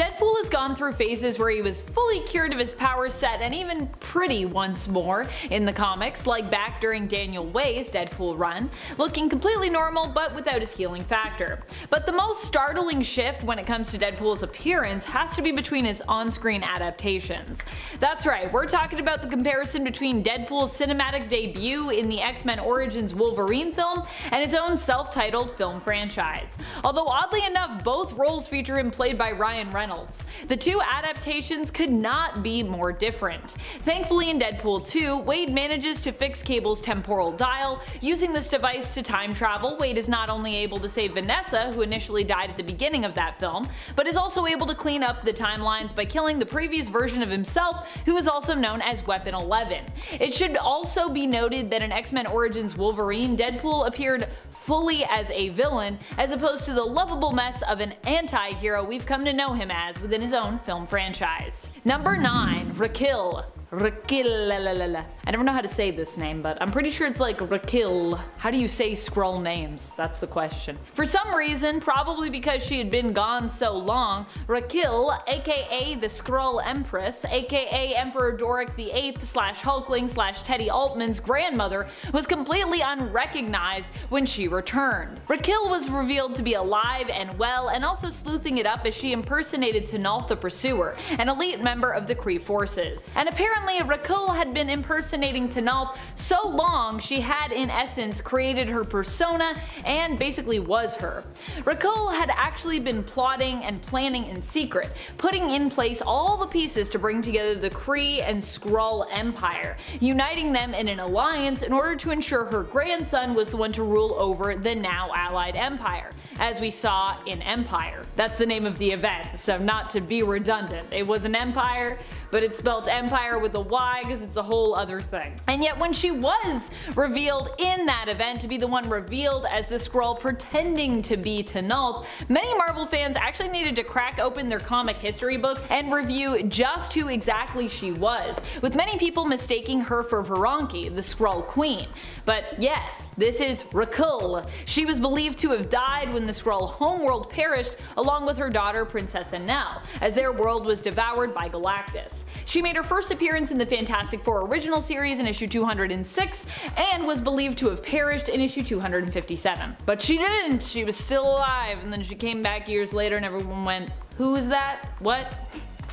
Deadpool has gone through phases where he was fully cured of his power set and even pretty once more in the comics, like back during Daniel Way's Deadpool run, looking completely normal but without his healing factor. But the most startling shift when it comes to Deadpool's appearance has to be between his on-screen adaptations. That's right, we're talking about the comparison between Deadpool's cinematic debut in the X-Men Origins Wolverine film and his own self-titled film franchise. Although oddly enough, both roles feature him played by Ryan Reynolds. The two adaptations could not be more different. Thankfully in Deadpool 2, Wade manages to fix Cable's temporal dial. Using this device to time travel, Wade is not only able to save Vanessa, who initially died at the beginning of that film, but is also able to clean up the timelines by killing the previous version of himself, who is also known as Weapon 11. It should also be noted that in X-Men Origins Wolverine, Deadpool appeared fully as a villain, as opposed to the lovable mess of an anti-hero we've come to know him as within his own film franchise. Number 9. Raquel. I never know how to say this name, but I'm pretty sure it's like Raquel. How do you say Skrull names? That's the question. For some reason, probably because she had been gone so long, Raquel, aka the Skrull Empress, aka Emperor Doric VIII / Hulkling / Teddy Altman's grandmother, was completely unrecognized when she returned. Raquel was revealed to be alive and well, and also sleuthing it up as she impersonated Tanault the Pursuer, an elite member of the Kree forces. And apparently Raquel had been impersonating Tanault so long she had in essence created her persona and basically was her. Raquel had actually been plotting and planning in secret, putting in place all the pieces to bring together the Kree and Skrull Empire, uniting them in an alliance in order to ensure her grandson was the one to rule over the now allied empire, as we saw in Empire. That's the name of the event, so not to be redundant. It was an empire, but it's spelled empire with a Y because it's a whole other thing. And yet when she was revealed in that event to be the one revealed as the Skrull pretending to be Tanault, many Marvel fans actually needed to crack open their comic history books and review just who exactly she was, with many people mistaking her for Veronki, the Skrull Queen. But yes, this is Raquel. She was believed to have died when the Skrull homeworld perished along with her daughter Princess Enel, as their world was devoured by Galactus. She made her first appearance in the Fantastic Four original series in issue 206 and was believed to have perished in issue 257. But she didn't, she was still alive, and then she came back years later and everyone went, who is that? What?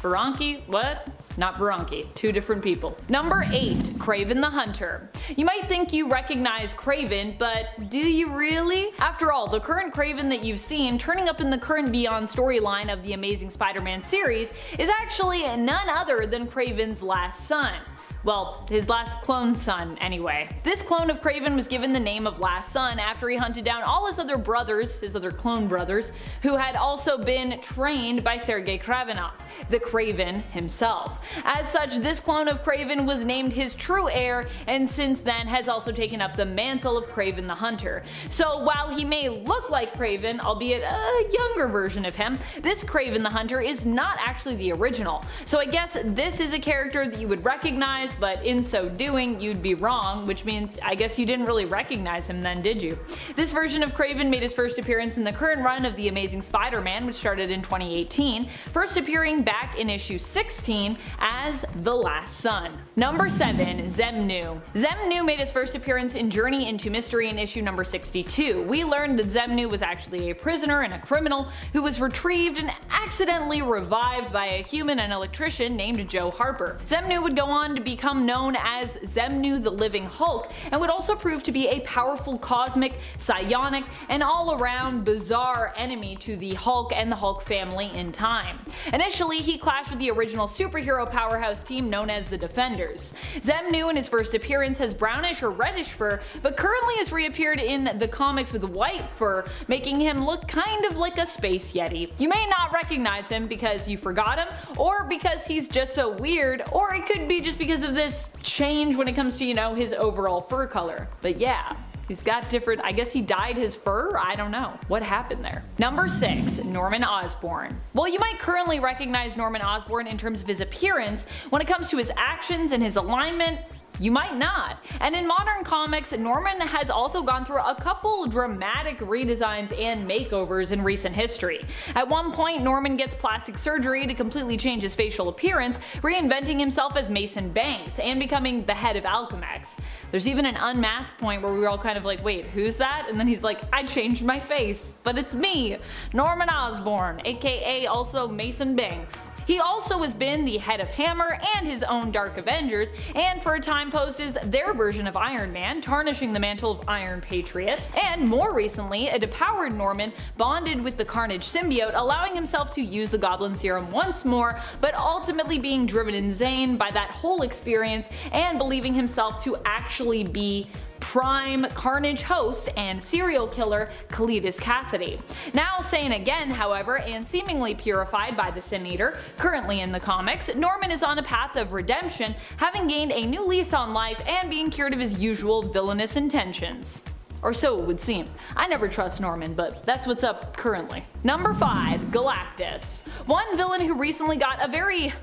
Veronki? What? Not Veronki, two different people. Number 8. Kraven the Hunter. You might think you recognize Kraven, but do you really? After all, the current Kraven that you've seen turning up in the current Beyond storyline of the Amazing Spider-Man series is actually none other than Kraven's last son. Well, his last clone son, anyway. This clone of Kraven was given the name of Last Son after he hunted down all his other brothers, his other clone brothers, who had also been trained by Sergei Kravenov, the Kraven himself. As such, this clone of Kraven was named his true heir, and since then has also taken up the mantle of Kraven the Hunter. So while he may look like Kraven, albeit a younger version of him, this Kraven the Hunter is not actually the original. So I guess this is a character that you would recognize, but in so doing you'd be wrong, which means I guess you didn't really recognize him then, did you? This version of Kraven made his first appearance in the current run of The Amazing Spider-Man, which started in 2018, first appearing back in issue 16 as the Last Son. Number 7. Xemnu. Xemnu made his first appearance in Journey into Mystery in issue number 62. We learned that Xemnu was actually a prisoner and a criminal who was retrieved and accidentally revived by a human and electrician named Joe Harper. Xemnu would go on to become known as Xemnu the Living Hulk, and would also prove to be a powerful cosmic, psionic, and all-around bizarre enemy to the Hulk and the Hulk family in time. Initially, he clashed with the original superhero powerhouse team known as the Defenders. Xemnu in his first appearance has brownish or reddish fur, but currently has reappeared in the comics with white fur, making him look kind of like a space yeti. You may not recognize him because you forgot him, or because he's just so weird, or it could be just because of this change when it comes to, you know, his overall fur color. But yeah, he's got different, I guess he dyed his fur? I don't know. What happened there? Number 6. Norman Osborn. Well, you might currently recognize Norman Osborn in terms of his appearance. When it comes to his actions and his alignment, You might not. And in modern comics, Norman has also gone through a couple dramatic redesigns and makeovers in recent history. At one point, Norman gets plastic surgery to completely change his facial appearance, reinventing himself as Mason Banks and becoming the head of Alchemax. There's even an unmasked point where we were all kind of like, wait, who's that? And then he's like, I changed my face, but it's me, Norman Osborn, aka also Mason Banks. He also has been the head of Hammer and his own Dark Avengers, and for a time posed as their version of Iron Man, tarnishing the mantle of Iron Patriot, and more recently, a depowered Norman bonded with the Carnage symbiote, allowing himself to use the Goblin Serum once more, but ultimately being driven insane by that whole experience and believing himself to actually be Prime Carnage host and serial killer Cletus Cassidy. Now sane again, however, and seemingly purified by the Sin Eater, currently in the comics, Norman is on a path of redemption, having gained a new lease on life and being cured of his usual villainous intentions. Or so it would seem. I never trust Norman, but that's what's up currently. Number 5. Galactus. One villain who recently got a very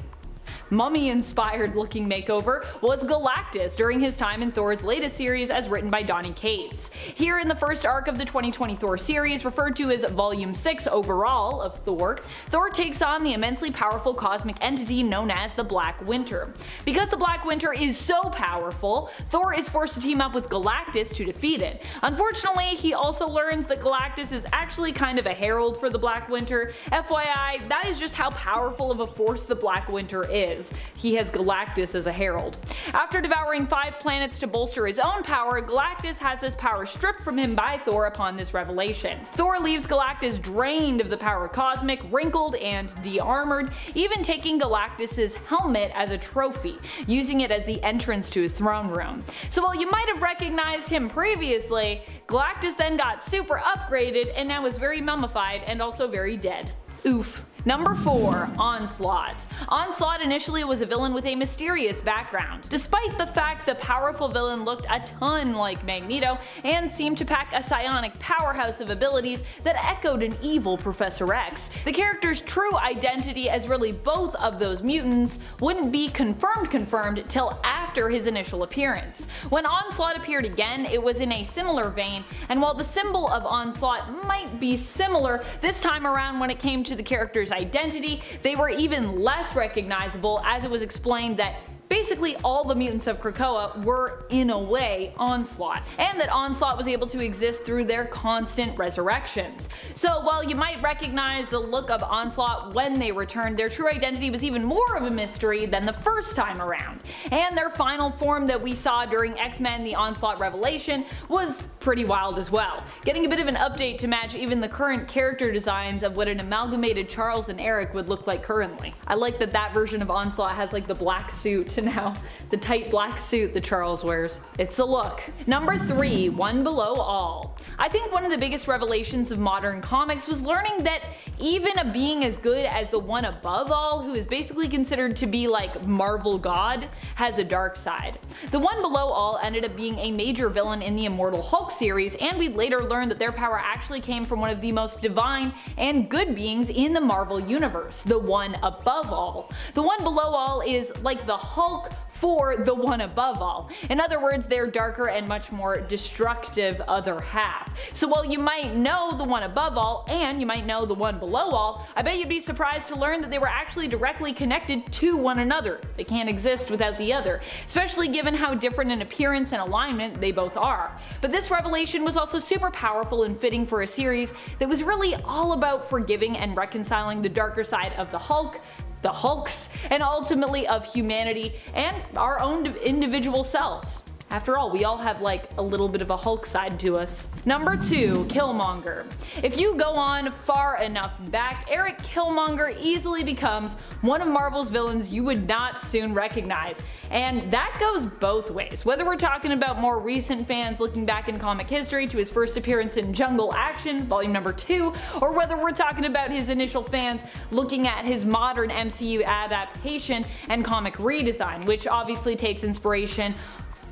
mummy-inspired looking makeover was Galactus during his time in Thor's latest series as written by Donny Cates. Here in the first arc of the 2020 Thor series, referred to as Volume 6 overall of Thor, Thor takes on the immensely powerful cosmic entity known as the Black Winter. Because the Black Winter is so powerful, Thor is forced to team up with Galactus to defeat it. Unfortunately, he also learns that Galactus is actually kind of a herald for the Black Winter. FYI, that is just how powerful of a force the Black Winter is. He has Galactus as a herald. After devouring 5 planets to bolster his own power, Galactus has this power stripped from him by Thor upon this revelation. Thor leaves Galactus drained of the power cosmic, wrinkled, and de-armored, even taking Galactus's helmet as a trophy, using it as the entrance to his throne room. So while you might have recognized him previously, Galactus then got super upgraded and now is very mummified and also very dead. Oof. Number 4. Onslaught. Onslaught initially was a villain with a mysterious background. Despite the fact the powerful villain looked a ton like Magneto and seemed to pack a psionic powerhouse of abilities that echoed an evil Professor X, the character's true identity as really both of those mutants wouldn't be confirmed till after his initial appearance. When Onslaught appeared again, it was in a similar vein, and while the symbol of Onslaught might be similar, this time around when it came to the character's identity, they were even less recognizable, as it was explained that basically all the mutants of Krakoa were, in a way, Onslaught, and that Onslaught was able to exist through their constant resurrections. So while you might recognize the look of Onslaught when they returned, their true identity was even more of a mystery than the first time around. And their final form that we saw during X-Men The Onslaught Revelation was pretty wild as well, getting a bit of an update to match even the current character designs of what an amalgamated Charles and Eric would look like currently. I like that that version of Onslaught has like the black suit to now the tight black suit that Charles wears. It's a look. Number 3. One Below All. I think one of the biggest revelations of modern comics was learning that even a being as good as the One Above All, who is basically considered to be like Marvel God, has a dark side. The One Below All ended up being a major villain in the Immortal Hulk series, and we later learned that their power actually came from one of the most divine and good beings in the Marvel universe, the One Above All. The One Below All is like the Hulk for the One Above All. In other words, their darker and much more destructive other half. So while you might know the One Above All and you might know the One Below All, I bet you'd be surprised to learn that they were actually directly connected to one another. They can't exist without the other, especially given how different in appearance and alignment they both are. But this revelation was also super powerful and fitting for a series that was really all about forgiving and reconciling the darker side of the Hulk, the Hulks, and ultimately of humanity and our own individual selves. After all, we all have like a little bit of a Hulk side to us. Number 2. Killmonger. If you go on far enough back, Eric Killmonger easily becomes one of Marvel's villains you would not soon recognize. And that goes both ways. Whether we're talking about more recent fans looking back in comic history to his first appearance in Jungle Action, volume number 2, or whether we're talking about his initial fans looking at his modern MCU adaptation and comic redesign, which obviously takes inspiration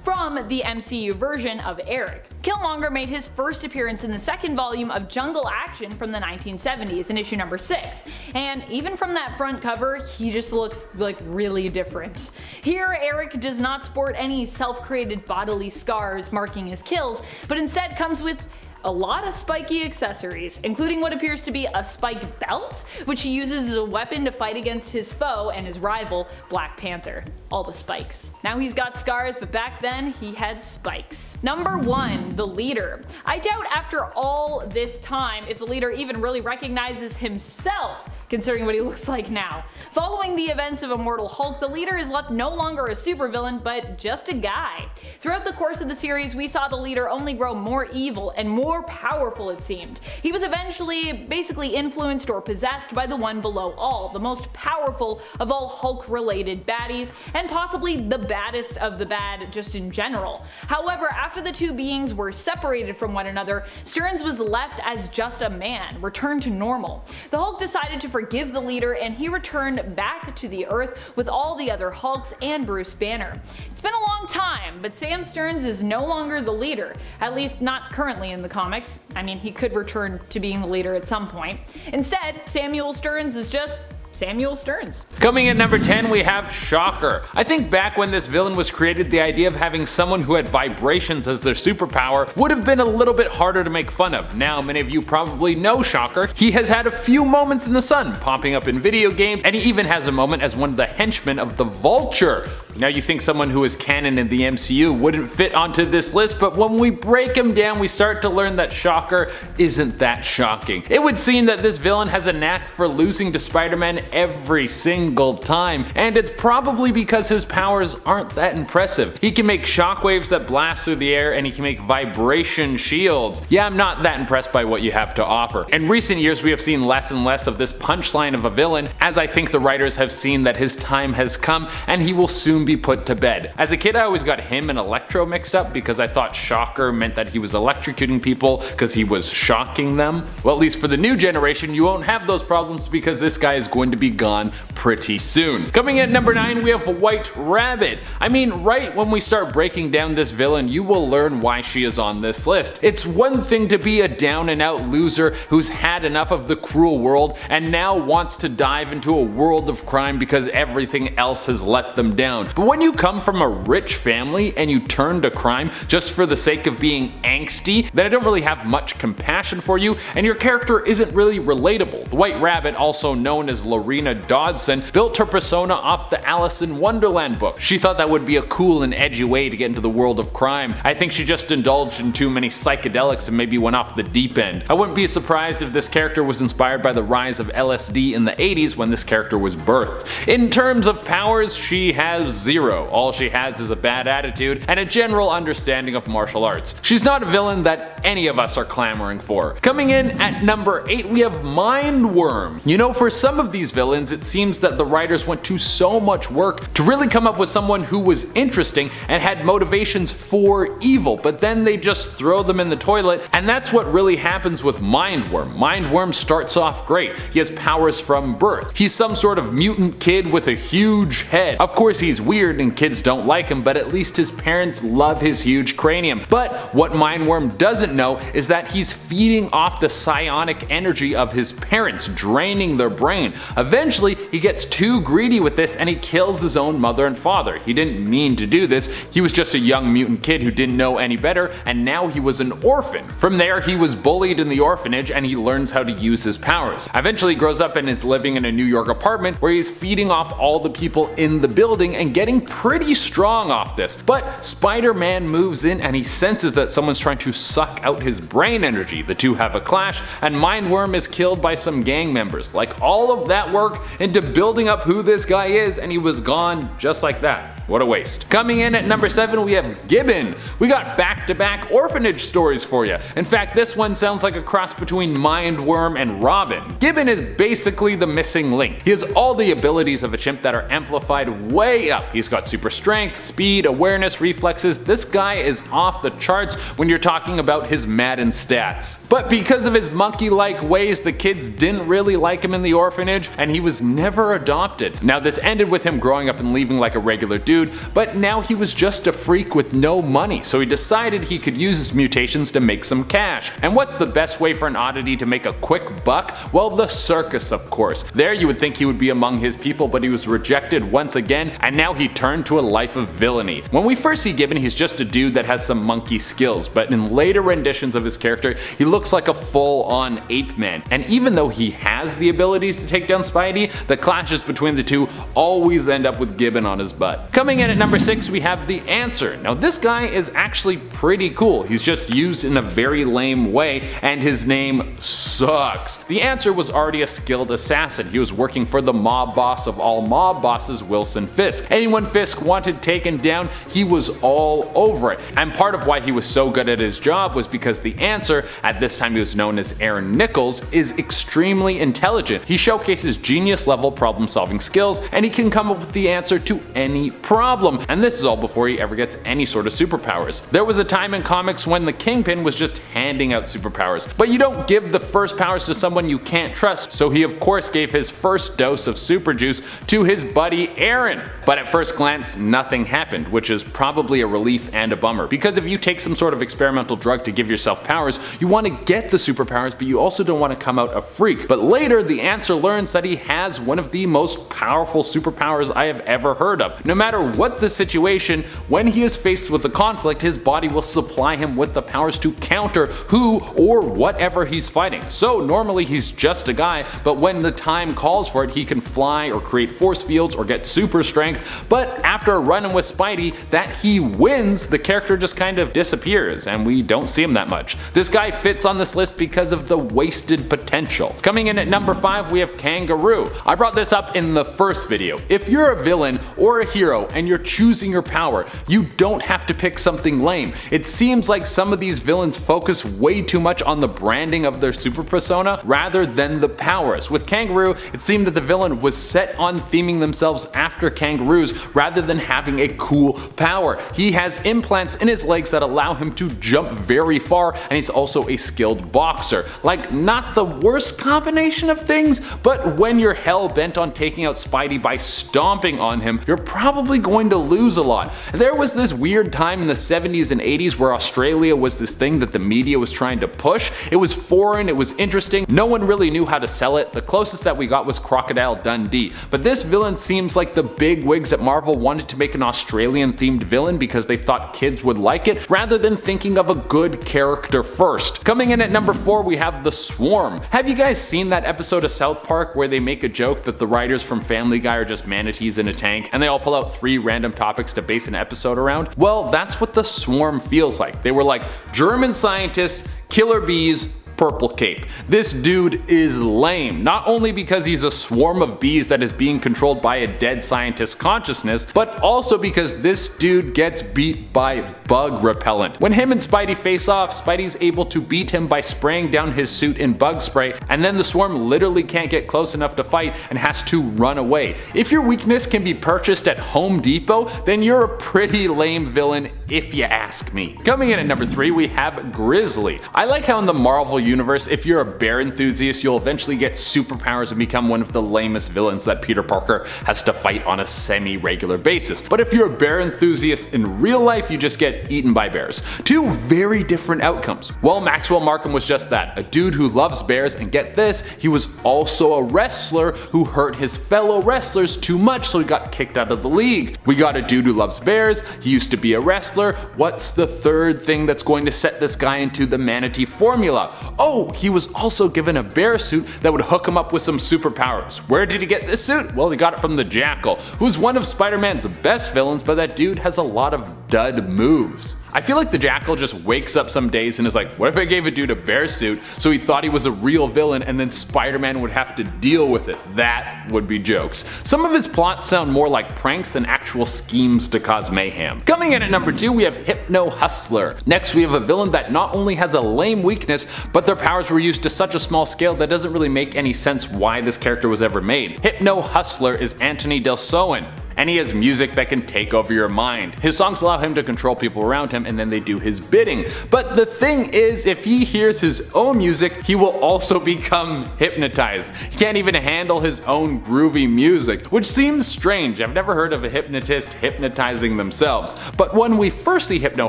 from the MCU version of Eric. Killmonger made his first appearance in the second volume of Jungle Action from the 1970s in issue number 6, and even from that front cover, he just looks like really different. Here, Eric does not sport any self-created bodily scars marking his kills, but instead comes with a lot of spiky accessories, including what appears to be a spike belt, which he uses as a weapon to fight against his foe and his rival, Black Panther. All the spikes. Now he's got scars, but back then he had spikes. Number 1. The Leader. I doubt after all this time if the Leader even really recognizes himself, considering what he looks like now. Following the events of Immortal Hulk, the Leader is left no longer a supervillain, but just a guy. Throughout the course of the series, we saw the Leader only grow more evil and more powerful, it seemed. He was eventually basically influenced or possessed by the one below all, the most powerful of all Hulk-related baddies, and possibly the baddest of the bad just in general. However, after the two beings were separated from one another, Stearns was left as just a man, returned to normal. The Hulk decided to forgive the Leader, and he returned back to the Earth with all the other Hulks and Bruce Banner. It's been a long time, but Sam Stearns is no longer the Leader, at least not currently in the comics. I mean, he could return to being the Leader at some point. Instead, Samuel Stearns is just Samuel Stearns. Coming at number 10, we have Shocker. I think back when this villain was created, the idea of having someone who had vibrations as their superpower would have been a little bit harder to make fun of. Now, many of you probably know Shocker. He has had a few moments in the sun, popping up in video games, and he even has a moment as one of the henchmen of the Vulture. Now you think someone who is canon in the MCU wouldn't fit onto this list, but when we break him down, we start to learn that Shocker isn't that shocking. It would seem that this villain has a knack for losing to Spider-Man every single time, and it's probably because his powers aren't that impressive. He can make shockwaves that blast through the air, and he can make vibration shields. Yeah, I'm not that impressed by what you have to offer. In recent years, we have seen less and less of this punchline of a villain, as I think the writers have seen that his time has come, and he will soon be put to bed. As a kid, I always got him and Electro mixed up because I thought Shocker meant that he was electrocuting people because he was shocking them. Well, at least for the new generation, you won't have those problems because this guy is going to be gone pretty soon. Coming at number 9, we have White Rabbit. I mean, right when we start breaking down this villain, you will learn why she is on this list. It's one thing to be a down and out loser who's had enough of the cruel world and now wants to dive into a world of crime because everything else has let them down. But when you come from a rich family and you turn to crime just for the sake of being angsty, then I don't really have much compassion for you, and your character isn't really relatable. The White Rabbit, also known as Lorena Dodson, built her persona off the Alice in Wonderland book. She thought that would be a cool and edgy way to get into the world of crime. I think she just indulged in too many psychedelics and maybe went off the deep end. I wouldn't be surprised if this character was inspired by the rise of LSD in the 80s when this character was birthed. In terms of powers, she has zero. All she has is a bad attitude and a general understanding of martial arts. She's not a villain that any of us are clamoring for. Coming in at number 8, we have Mindworm. You know, for some of these villains, it seems that the writers went to so much work to really come up with someone who was interesting and had motivations for evil, but then they just throw them in the toilet, and that's what really happens with Mindworm. Mindworm starts off great. He has powers from birth. He's some sort of mutant kid with a huge head. Of course, he's weird and kids don't like him, but at least his parents love his huge cranium. But what Mindworm doesn't know is that he's feeding off the psionic energy of his parents, draining their brain. Eventually, he gets too greedy with this and he kills his own mother and father. He didn't mean to do this. He was just a young mutant kid who didn't know any better, and now he was an orphan. From there, he was bullied in the orphanage and he learns how to use his powers. Eventually, he grows up and is living in a New York apartment where he's feeding off all the people in the building and getting pretty strong off this. But Spider-Man moves in and he senses that someone's trying to suck out his brain energy. The two have a clash and Mindworm is killed by some gang members. Like, all of that work into building up who this guy is, and he was gone just like that. What a waste. Coming in at number 7, we have Gibbon. We got back-to-back orphanage stories for you. In fact, this one sounds like a cross between Mindworm and Robin. Gibbon is basically the missing link. He has all the abilities of a chimp that are amplified way up. He's got super strength, speed, awareness, reflexes. This guy is off the charts when you're talking about his Madden stats. But because of his monkey-like ways, the kids didn't really like him in the orphanage, and he was never adopted. Now this ended with him growing up and leaving like a regular dude, but now he was just a freak with no money, so he decided he could use his mutations to make some cash. And what's the best way for an oddity to make a quick buck? Well, the circus, of course. There you would think he would be among his people, but he was rejected once again, and now he turned to a life of villainy. When we first see Gibbon, he's just a dude that has some monkey skills, but in later renditions of his character, he looks like a full-on ape man. And even though he has the abilities to take down Spidey, the clashes between the two always end up with Gibbon on his butt. Coming in at number 6, we have the Answer. Now this guy is actually pretty cool. He's just used in a very lame way, and his name sucks. The Answer was already a skilled assassin. He was working for the mob boss of all mob bosses, Wilson Fisk. Anyone Fisk wanted taken down, he was all over it. And part of why he was so good at his job was because the Answer, at this time he was known as Aaron Nichols, is extremely intelligent. He showcases genius level problem solving skills, and he can come up with the answer to any problem. And this is all before he ever gets any sort of superpowers. There was a time in comics when the Kingpin was just handing out superpowers, but you don't give the first powers to someone you can't trust, so he of course gave his first dose of super juice to his buddy Aaron. But at first glance, nothing happened, which is probably a relief and a bummer, because if you take some sort of experimental drug to give yourself powers, you want to get the superpowers, but you also don't want to come out a freak. But later, the Answer learns that he has one of the most powerful superpowers I have ever heard of. No matter what the situation, when he is faced with a conflict, his body will supply him with the powers to counter who or whatever he's fighting. So normally he's just a guy, but when the time calls for it, he can fly or create force fields or get super strength. But after running with Spidey that he wins, the character just kind of disappears and we don't see him that much. This guy fits on this list because of the wasted potential. Coming in at number 5, we have Kangaroo. I brought this up in the first video. If you're a villain or a hero and you're choosing your power, you don't have to pick something lame. It seems like some of these villains focus way too much on the branding of their super persona rather than the powers. With Kangaroo, it seemed that the villain was set on theming themselves after kangaroos rather than having a cool power. He has implants in his legs that allow him to jump very far, and he's also a skilled boxer. Like, not the worst combination of things, but when you're hell bent on taking out Spidey by stomping on him, you're probably going to lose a lot. There was this weird time in the 70s and 80s where Australia was this thing that the media was trying to push. It was foreign, it was interesting, no one really knew how to sell it. The closest that we got was Crocodile Dundee. But this villain seems like the big wigs at Marvel wanted to make an Australian themed villain because they thought kids would like it, rather than thinking of a good character first. Coming in at number 4, we have The Swarm. Have you guys seen that episode of South Park where they make a joke that the writers from Family Guy are just manatees in a tank and they all pull out 3 random topics to base an episode around? Well, that's what The Swarm feels like. They were like, German scientists, killer bees, purple cape. This dude is lame, not only because he's a swarm of bees that is being controlled by a dead scientist's consciousness, but also because this dude gets beat by bug repellent. When him and Spidey face off, Spidey's able to beat him by spraying down his suit in bug spray, and then the swarm literally can't get close enough to fight and has to run away. If your weakness can be purchased at Home Depot, then you're a pretty lame villain if you ask me. Coming in at number 3, we have Grizzly. I like how in the Marvel universe, if you're a bear enthusiast, you'll eventually get superpowers and become one of the lamest villains that Peter Parker has to fight on a semi-regular basis. But if you're a bear enthusiast in real life, you just get eaten by bears. 2 very different outcomes. Well, Maxwell Markham was just that, a dude who loves bears, and get this, he was also a wrestler who hurt his fellow wrestlers too much, so he got kicked out of the league. We got a dude who loves bears, he used to be a wrestler. What's the third thing that's going to set this guy into the manatee formula? Oh, he was also given a bear suit that would hook him up with some superpowers. Where did he get this suit? Well, he got it from the Jackal, who's one of Spider-Man's best villains, but that dude has a lot of dud moves. I feel like the Jackal just wakes up some days and is like, what if I gave a dude a bear suit so he thought he was a real villain and then Spider-Man would have to deal with it? That would be jokes. Some of his plots sound more like pranks than actual schemes to cause mayhem. Coming in at number 2, we have Hypno Hustler. Next, we have a villain that not only has a lame weakness, but their powers were used to such a small scale that doesn't really make any sense why this character was ever made. Hypno Hustler is Anthony Del Soin. And he has music that can take over your mind. His songs allow him to control people around him and then they do his bidding. But the thing is, if he hears his own music, he will also become hypnotized. He can't even handle his own groovy music, which seems strange. I've never heard of a hypnotist hypnotizing themselves. But when we first see Hypno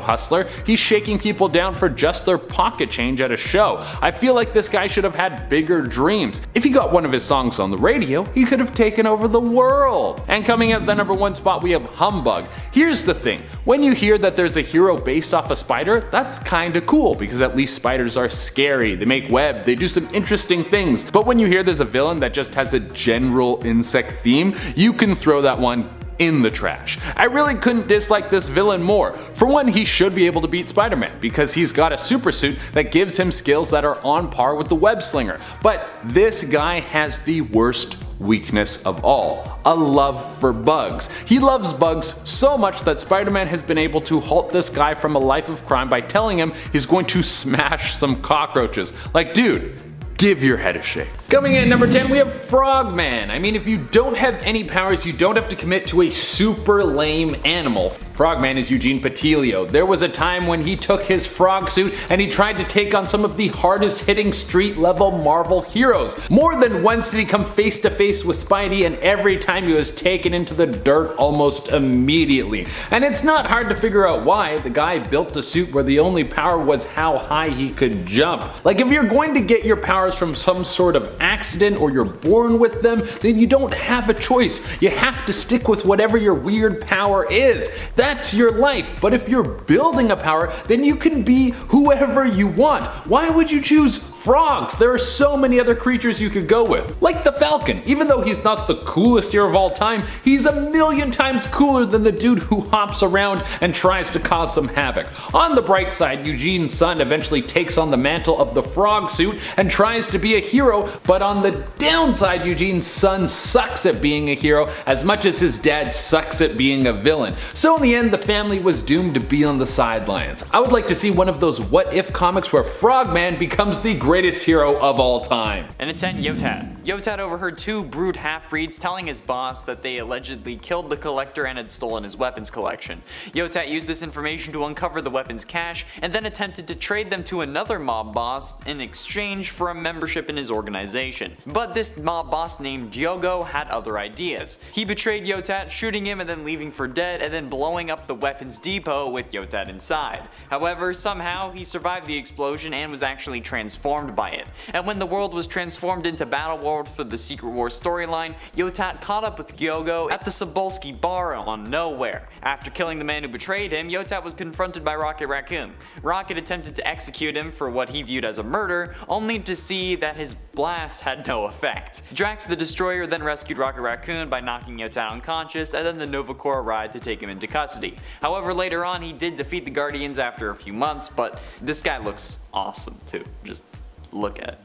Hustler, he's shaking people down for just their pocket change at a show. I feel like this guy should have had bigger dreams. If he got one of his songs on the radio, he could have taken over the world. And coming at the #1 spot, we have Humbug. Here's the thing, when you hear that there's a hero based off a spider, that's kinda cool, because at least spiders are scary, they make web, they do some interesting things. But when you hear there's a villain that just has a general insect theme, you can throw that one in the trash. I really couldn't dislike this villain more. For one, he should be able to beat Spider-Man because he's got a super suit that gives him skills that are on par with the web slinger. But this guy has the worst weakness of all, a love for bugs. He loves bugs so much that Spider-Man has been able to halt this guy from a life of crime by telling him he's going to smash some cockroaches. Like, dude, give your head a shake. Coming in at #10, we have Frogman. I mean, if you don't have any powers, you don't have to commit to a super lame animal. Frogman is Eugene Patilio. There was a time when he took his frog suit and he tried to take on some of the hardest hitting street level Marvel heroes. More than once did he come face to face with Spidey, and every time he was taken into the dirt almost immediately. And it's not hard to figure out why. The guy built a suit where the only power was how high he could jump. Like, if you're going to get your powers from some sort of accident or you're born with them, then you don't have a choice. You have to stick with whatever your weird power is. That's your life. But if you're building a power, then you can be whoever you want. Why would you choose frogs? There are so many other creatures you could go with. Like the Falcon. Even though he's not the coolest hero of all time, he's a million times cooler than the dude who hops around and tries to cause some havoc. On the bright side, Eugene's son eventually takes on the mantle of the frog suit and tries to be a hero, but on the downside, Eugene's son sucks at being a hero as much as his dad sucks at being a villain. So in the end, the family was doomed to be on the sidelines. I would like to see one of those what if comics where Frogman becomes the greatest hero of all time. And it's at Yotat. Yotat overheard two brute half-breeds telling his boss that they allegedly killed the collector and had stolen his weapons collection. Yotat used this information to uncover the weapons cache and then attempted to trade them to another mob boss in exchange for a membership in his organization. But this mob boss named Diogo had other ideas. He betrayed Yotat, shooting him and then leaving for dead, and then blowing up the weapons depot with Yotat inside. However, somehow he survived the explosion and was actually transformed by it. And when the world was transformed into Battleworld for the Secret Wars storyline, Yotat caught up with Diogo at the Sobolski bar on Nowhere. After killing the man who betrayed him, Yotat was confronted by Rocket Raccoon. Rocket attempted to execute him for what he viewed as a murder, only to see that his blast had no effect. Drax the Destroyer then rescued Rocket Raccoon by knocking Yotat unconscious, and then the Nova Corps arrived to take him into custody. However, later on he did defeat the Guardians after a few months, but this guy looks awesome too. Just look at it.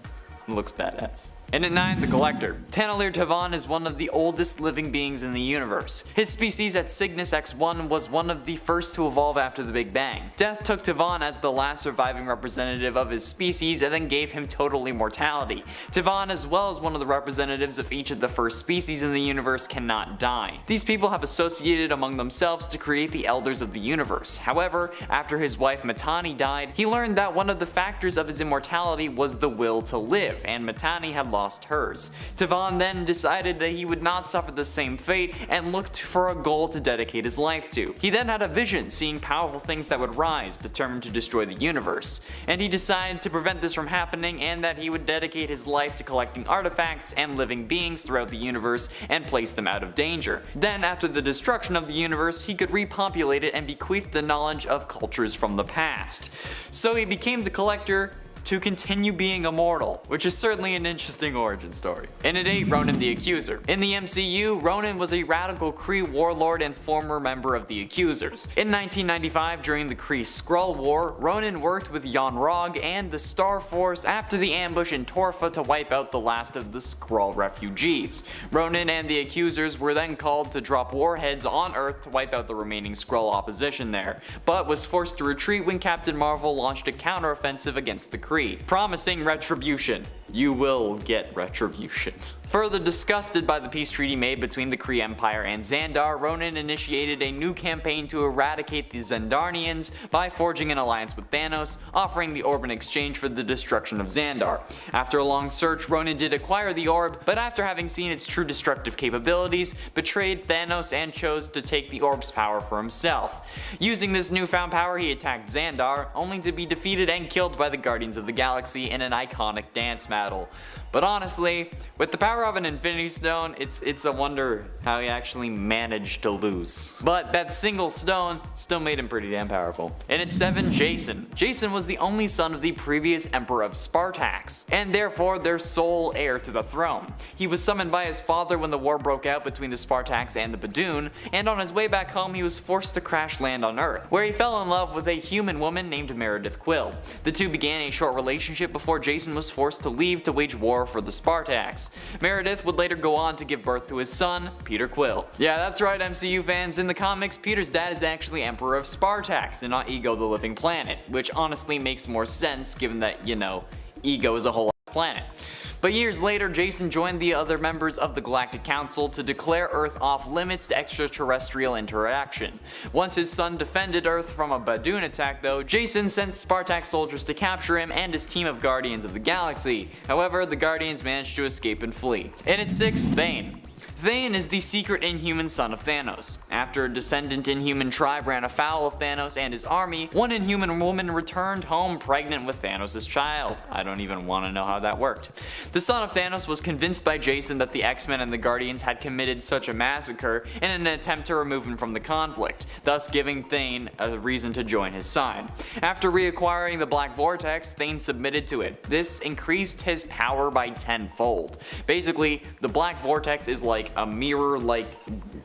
It looks badass. And at 9, the Collector. Tannelir Tavan is one of the oldest living beings in the universe. His species at Cygnus X1 was one of the first to evolve after the Big Bang. Death took Tavan as the last surviving representative of his species and then gave him total immortality. Tavan, as well as one of the representatives of each of the first species in the universe, cannot die. These people have associated among themselves to create the Elders of the Universe. However, after his wife Matani died, he learned that one of the factors of his immortality was the will to live, and Matani had lost hers. Tavan then decided that he would not suffer the same fate and looked for a goal to dedicate his life to. He then had a vision, seeing powerful things that would rise, determined to destroy the universe. And he decided to prevent this from happening, and that he would dedicate his life to collecting artifacts and living beings throughout the universe and place them out of danger. Then, after the destruction of the universe, he could repopulate it and bequeath the knowledge of cultures from the past. So he became the Collector to continue being immortal, which is certainly an interesting origin story. And at 8, Ronan the Accuser. In the MCU, Ronan was a radical Kree warlord and former member of the Accusers. In 1995, during the Kree-Skrull War, Ronan worked with Yon-Rogg and the Star Force after the ambush in Torfa to wipe out the last of the Skrull refugees. Ronan and the Accusers were then called to drop warheads on Earth to wipe out the remaining Skrull opposition there, but was forced to retreat when Captain Marvel launched a counteroffensive against the Kree, promising retribution. you will get retribution. Further disgusted by the peace treaty made between the Kree Empire and Xandar, Ronan initiated a new campaign to eradicate the Xandarnians by forging an alliance with Thanos, offering the orb in exchange for the destruction of Xandar. After a long search, Ronan did acquire the orb, but after having seen its true destructive capabilities, betrayed Thanos and chose to take the orb's power for himself. Using this newfound power, he attacked Xandar, only to be defeated and killed by the Guardians of the Galaxy in an iconic dance battle. But honestly, with the power of an Infinity Stone, it's a wonder how he actually managed to lose. But that single stone still made him pretty damn powerful. And at 7, Jason. Jason was the only son of the previous Emperor of Spartax, and therefore their sole heir to the throne. He was summoned by his father when the war broke out between the Spartax and the Badoon, and on his way back home he was forced to crash land on Earth, where he fell in love with a human woman named Meredith Quill. The two began a short relationship before Jason was forced to leave to wage war for the Spartax. Meredith would later go on to give birth to his son, Peter Quill. Yeah, that's right, MCU fans. In the comics, Peter's dad is actually Emperor of Spartax and not Ego the Living Planet, which honestly makes more sense given that, you know, Ego is a whole planet. But years later, Jason joined the other members of the Galactic Council to declare Earth off limits to extraterrestrial interaction. Once his son defended Earth from a Badoon attack though, Jason sent Spartax soldiers to capture him and his team of Guardians of the Galaxy. However, the Guardians managed to escape and flee. And at 6, Thane. Thane is the secret Inhuman son of Thanos. After a descendant Inhuman tribe ran afoul of Thanos and his army, one Inhuman woman returned home pregnant with Thanos' child. I don't even want to know how that worked. The son of Thanos was convinced by Jason that the X-Men and the Guardians had committed such a massacre in an attempt to remove him from the conflict, thus giving Thane a reason to join his side. After reacquiring the Black Vortex, Thane submitted to it. This increased his power by 10-fold. Basically, the Black Vortex is like a mirror-like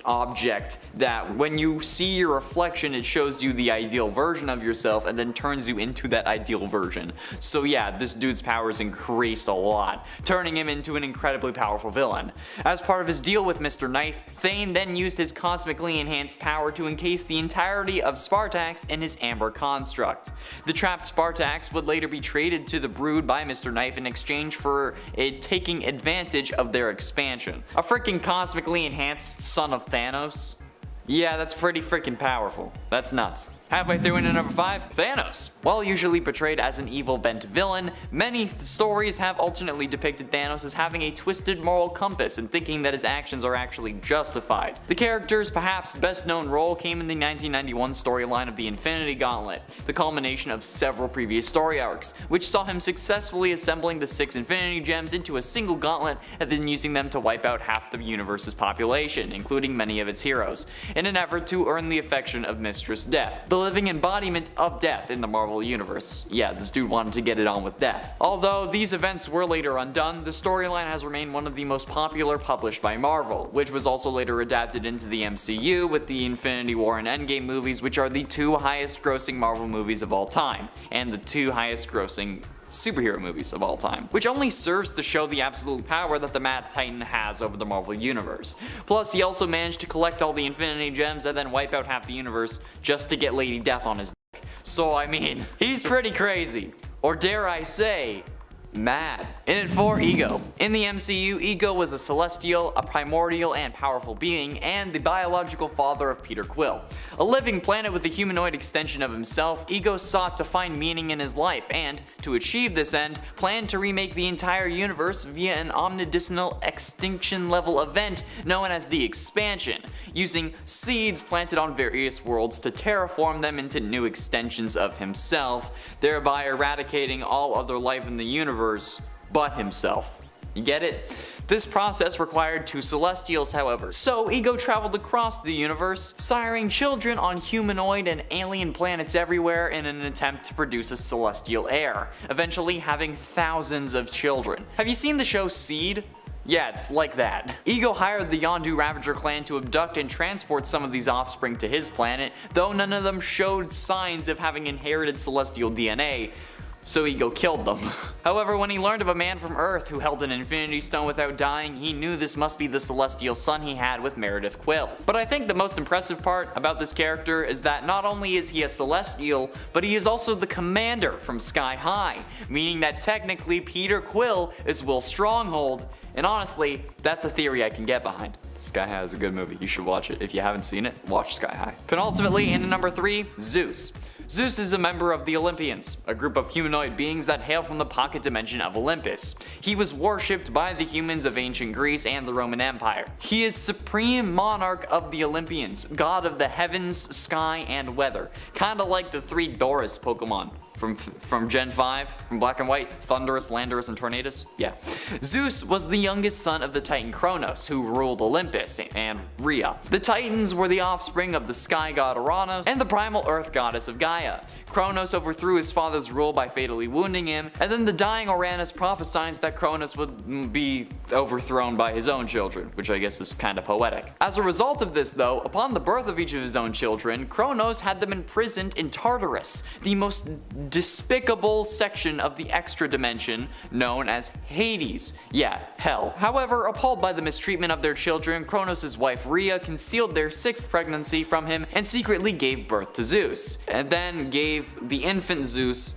object that when you see your reflection, it shows you the ideal version of yourself and then turns you into that ideal version. So yeah, this dude's powers increased a lot, turning him into an incredibly powerful villain. As part of his deal with Mr. Knife, Thane then used his cosmically enhanced power to encase the entirety of Spartax in his amber construct. The trapped Spartax would later be traded to the Brood by Mr. Knife in exchange for it taking advantage of their expansion. A freaking cosmically enhanced son of Thanos? Yeah, that's pretty freaking powerful. That's nuts. Halfway through into number 5, Thanos. While usually portrayed as an evil bent villain, many stories have alternately depicted Thanos as having a twisted moral compass and thinking that his actions are actually justified. The character's perhaps best known role came in the 1991 storyline of the Infinity Gauntlet, the culmination of several previous story arcs, which saw him successfully assembling the 6 Infinity Gems into a single gauntlet and then using them to wipe out half the universe's population, including many of its heroes, in an effort to earn the affection of Mistress Death, the living embodiment of death in the Marvel Universe. Yeah, this dude wanted to get it on with death. Although these events were later undone, the storyline has remained one of the most popular published by Marvel, which was also later adapted into the MCU with the Infinity War and Endgame movies, which are the 2 highest grossing Marvel movies of all time, and the 2 highest grossing superhero movies of all time, which only serves to show the absolute power that the Mad Titan has over the Marvel Universe. Plus, he also managed to collect all the Infinity Gems and then wipe out half the universe just to get Lady Death on his dick. So I mean, he's pretty crazy. Or dare I say, mad. In at 4, Ego. In the MCU, Ego was a celestial, a primordial and powerful being, and the biological father of Peter Quill. A living planet with a humanoid extension of himself, Ego sought to find meaning in his life and, to achieve this end, planned to remake the entire universe via an omnidimensional extinction level event known as the Expansion, using seeds planted on various worlds to terraform them into new extensions of himself, thereby eradicating all other life in the universe but himself. You get it? This process required 2 Celestials, however, so Ego traveled across the universe, siring children on humanoid and alien planets everywhere in an attempt to produce a celestial heir, eventually having thousands of children. Have you seen the show Seed? Yeah, it's like that. Ego hired the Yondu Ravager clan to abduct and transport some of these offspring to his planet, though none of them showed signs of having inherited celestial DNA. so Ego killed them. However, when he learned of a man from Earth who held an Infinity Stone without dying, he knew this must be the celestial son he had with Meredith Quill. But I think the most impressive part about this character is that not only is he a celestial, but he is also the commander from Sky High, meaning that technically Peter Quill is Will's stronghold, and honestly, that's a theory I can get behind. Sky High is a good movie, you should watch it. If you haven't seen it, watch Sky High. Penultimately, in number 3, Zeus. Zeus is a member of the Olympians, a group of humanoid beings that hail from the pocket dimension of Olympus. He was worshipped by the humans of ancient Greece and the Roman Empire. He is supreme monarch of the Olympians, god of the heavens, sky, and weather. Kinda like the 3 Doris Pokemon from Gen 5, from Black and White, Thunderous, Landorus, and Tornadus. Yeah. Zeus was the youngest son of the Titan Kronos, who ruled Olympus and Rhea. The Titans were the offspring of the sky god Uranus and the primal earth goddess of Gaia. Kronos overthrew his father's rule by fatally wounding him, and then the dying Uranus prophesies that Kronos would be overthrown by his own children, which I guess is kinda poetic. As a result of this though, upon the birth of each of his own children, Kronos had them imprisoned in Tartarus, the most despicable section of the extra dimension known as Hades. Yeah, hell. However, appalled by the mistreatment of their children, Kronos' wife Rhea concealed their 6th pregnancy from him and secretly gave birth to Zeus, and then gave the infant Zeus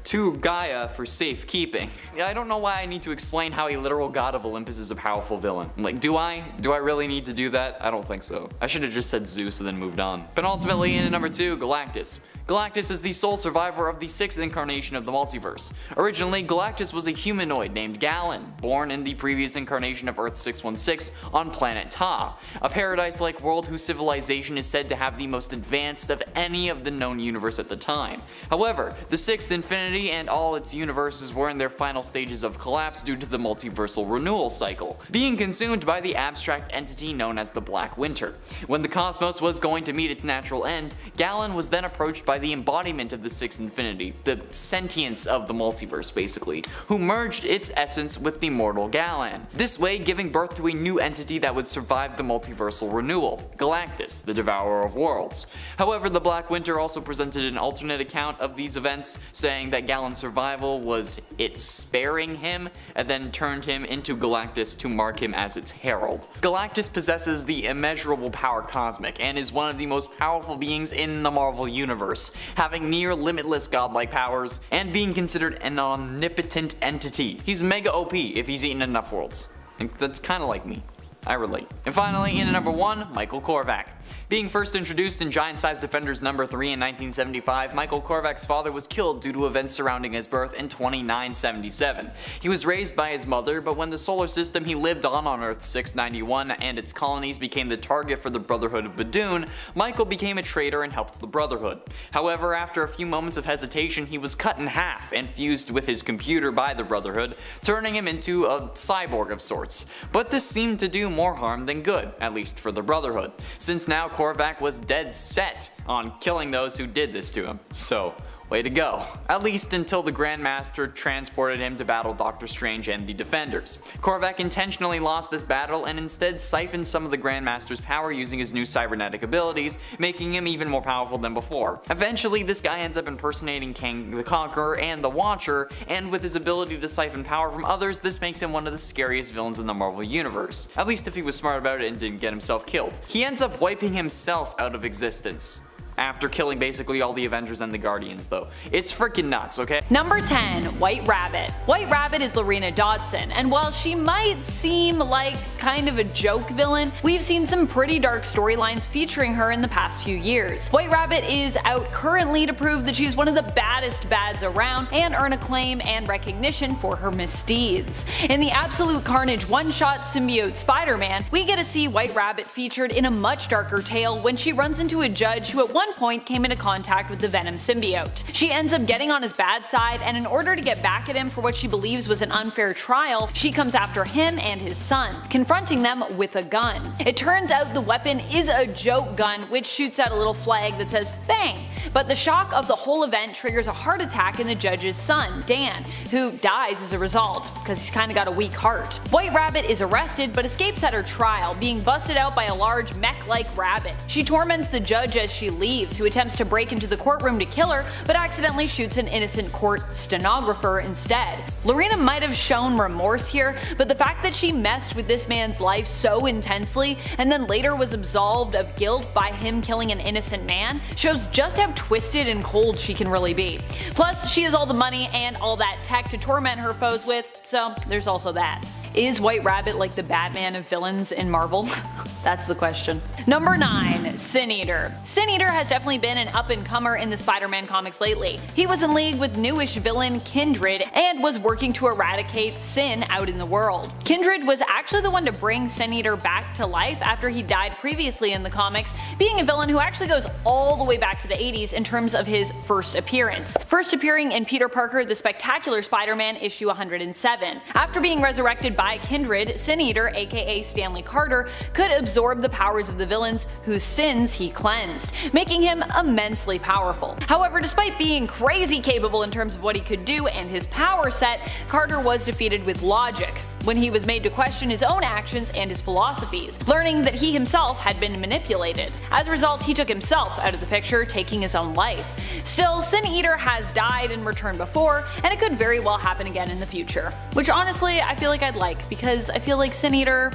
to Gaia for safekeeping. I don't know why I need to explain how a literal god of Olympus is a powerful villain. Like, do I really need to do that? I don't think so. I should have just said Zeus and then moved on. Penultimately, in number 2, Galactus. Galactus is the sole survivor of the 6th incarnation of the multiverse. Originally, Galactus was a humanoid named Galen, born in the previous incarnation of Earth 616 on planet Ta, a paradise-like world whose civilization is said to have the most advanced of any of the known universe at the time. However, the 6th Infinity and all its universes were in their final stages of collapse due to the multiversal renewal cycle, being consumed by the abstract entity known as the Black Winter. When the cosmos was going to meet its natural end, Galen was then approached by the embodiment of the 6th Infinity, the sentience of the multiverse basically, who merged its essence with the mortal Galen, this way giving birth to a new entity that would survive the multiversal renewal, Galactus, the Devourer of Worlds. However, the Black Winter also presented an alternate account of these events, saying that Galen's survival was it sparing him, and then turned him into Galactus to mark him as its herald. Galactus possesses the immeasurable power cosmic, and is one of the most powerful beings in the Marvel Universe, having near limitless godlike powers, and being considered an omnipotent entity. He's mega OP if he's eaten enough worlds. And that's kinda like me. I relate. And finally, in number 1, Michael Korvac. Being first introduced in Giant Size Defenders number 3 in 1975, Michael Korvac's father was killed due to events surrounding his birth in 2977. He was raised by his mother, but when the solar system he lived on Earth 691 and its colonies became the target for the Brotherhood of Badoon, Michael became a traitor and helped the Brotherhood. However, after a few moments of hesitation, he was cut in half and fused with his computer by the Brotherhood, turning him into a cyborg of sorts. But this seemed to do more harm than good, at least for the Brotherhood, since now Korvac was dead set on killing those who did this to him. So, way to go. At least until the Grandmaster transported him to battle Doctor Strange and the Defenders. Korvac intentionally lost this battle and instead siphoned some of the Grandmaster's power using his new cybernetic abilities, making him even more powerful than before. Eventually, this guy ends up impersonating Kang the Conqueror and the Watcher, and with his ability to siphon power from others, this makes him one of the scariest villains in the Marvel Universe. At least if he was smart about it and didn't get himself killed. He ends up wiping himself out of existence, after killing basically all the Avengers and the Guardians though. It's freaking nuts, okay? Number 10, White Rabbit. White Rabbit is Lorena Dodson, and while she might seem like kind of a joke villain, we've seen some pretty dark storylines featuring her in the past few years. White Rabbit is out currently to prove that she's one of the baddest bads around and earn acclaim and recognition for her misdeeds. In the Absolute Carnage one-shot symbiote Spider-Man, we get to see White Rabbit featured in a much darker tale when she runs into a judge who at one point came into contact with the Venom symbiote. She ends up getting on his bad side, and in order to get back at him for what she believes was an unfair trial, she comes after him and his son, confronting them with a gun. It turns out the weapon is a joke gun which shoots out a little flag that says bang, but the shock of the whole event triggers a heart attack in the judge's son, Dan, who dies as a result, because he's kinda got a weak heart. White Rabbit is arrested but escapes at her trial, being busted out by a large mech-like rabbit. She torments the judge as she leaves, Reeves, who attempts to break into the courtroom to kill her, but accidentally shoots an innocent court stenographer instead. Lorena might have shown remorse here, but the fact that she messed with this man's life so intensely and then later was absolved of guilt by him killing an innocent man shows just how twisted and cold she can really be. Plus, she has all the money and all that tech to torment her foes with, so there's also that. Is White Rabbit like the Batman of villains in Marvel? That's the question. Number 9. Sin Eater. Sin Eater has definitely been an up-and-comer in the Spider-Man comics lately. He was in league with newish villain Kindred and was working to eradicate sin out in the world. Kindred was actually the one to bring Sin Eater back to life after he died previously in the comics, being a villain who actually goes all the way back to the 80s in terms of his first appearance. First appearing in Peter Parker The Spectacular Spider-Man issue 107. After being resurrected by Kindred, Sin Eater, aka Stanley Carter, could absorb the powers of the villains whose sins he cleansed, making him immensely powerful. However, despite being crazy capable in terms of what he could do and his power set, Carter was defeated with logic when he was made to question his own actions and his philosophies, learning that he himself had been manipulated. As a result, he took himself out of the picture, taking his own life. Still, Sin Eater has died and returned before, and it could very well happen again in the future. Which honestly, I feel like I'd like, because I feel like Sin Eater,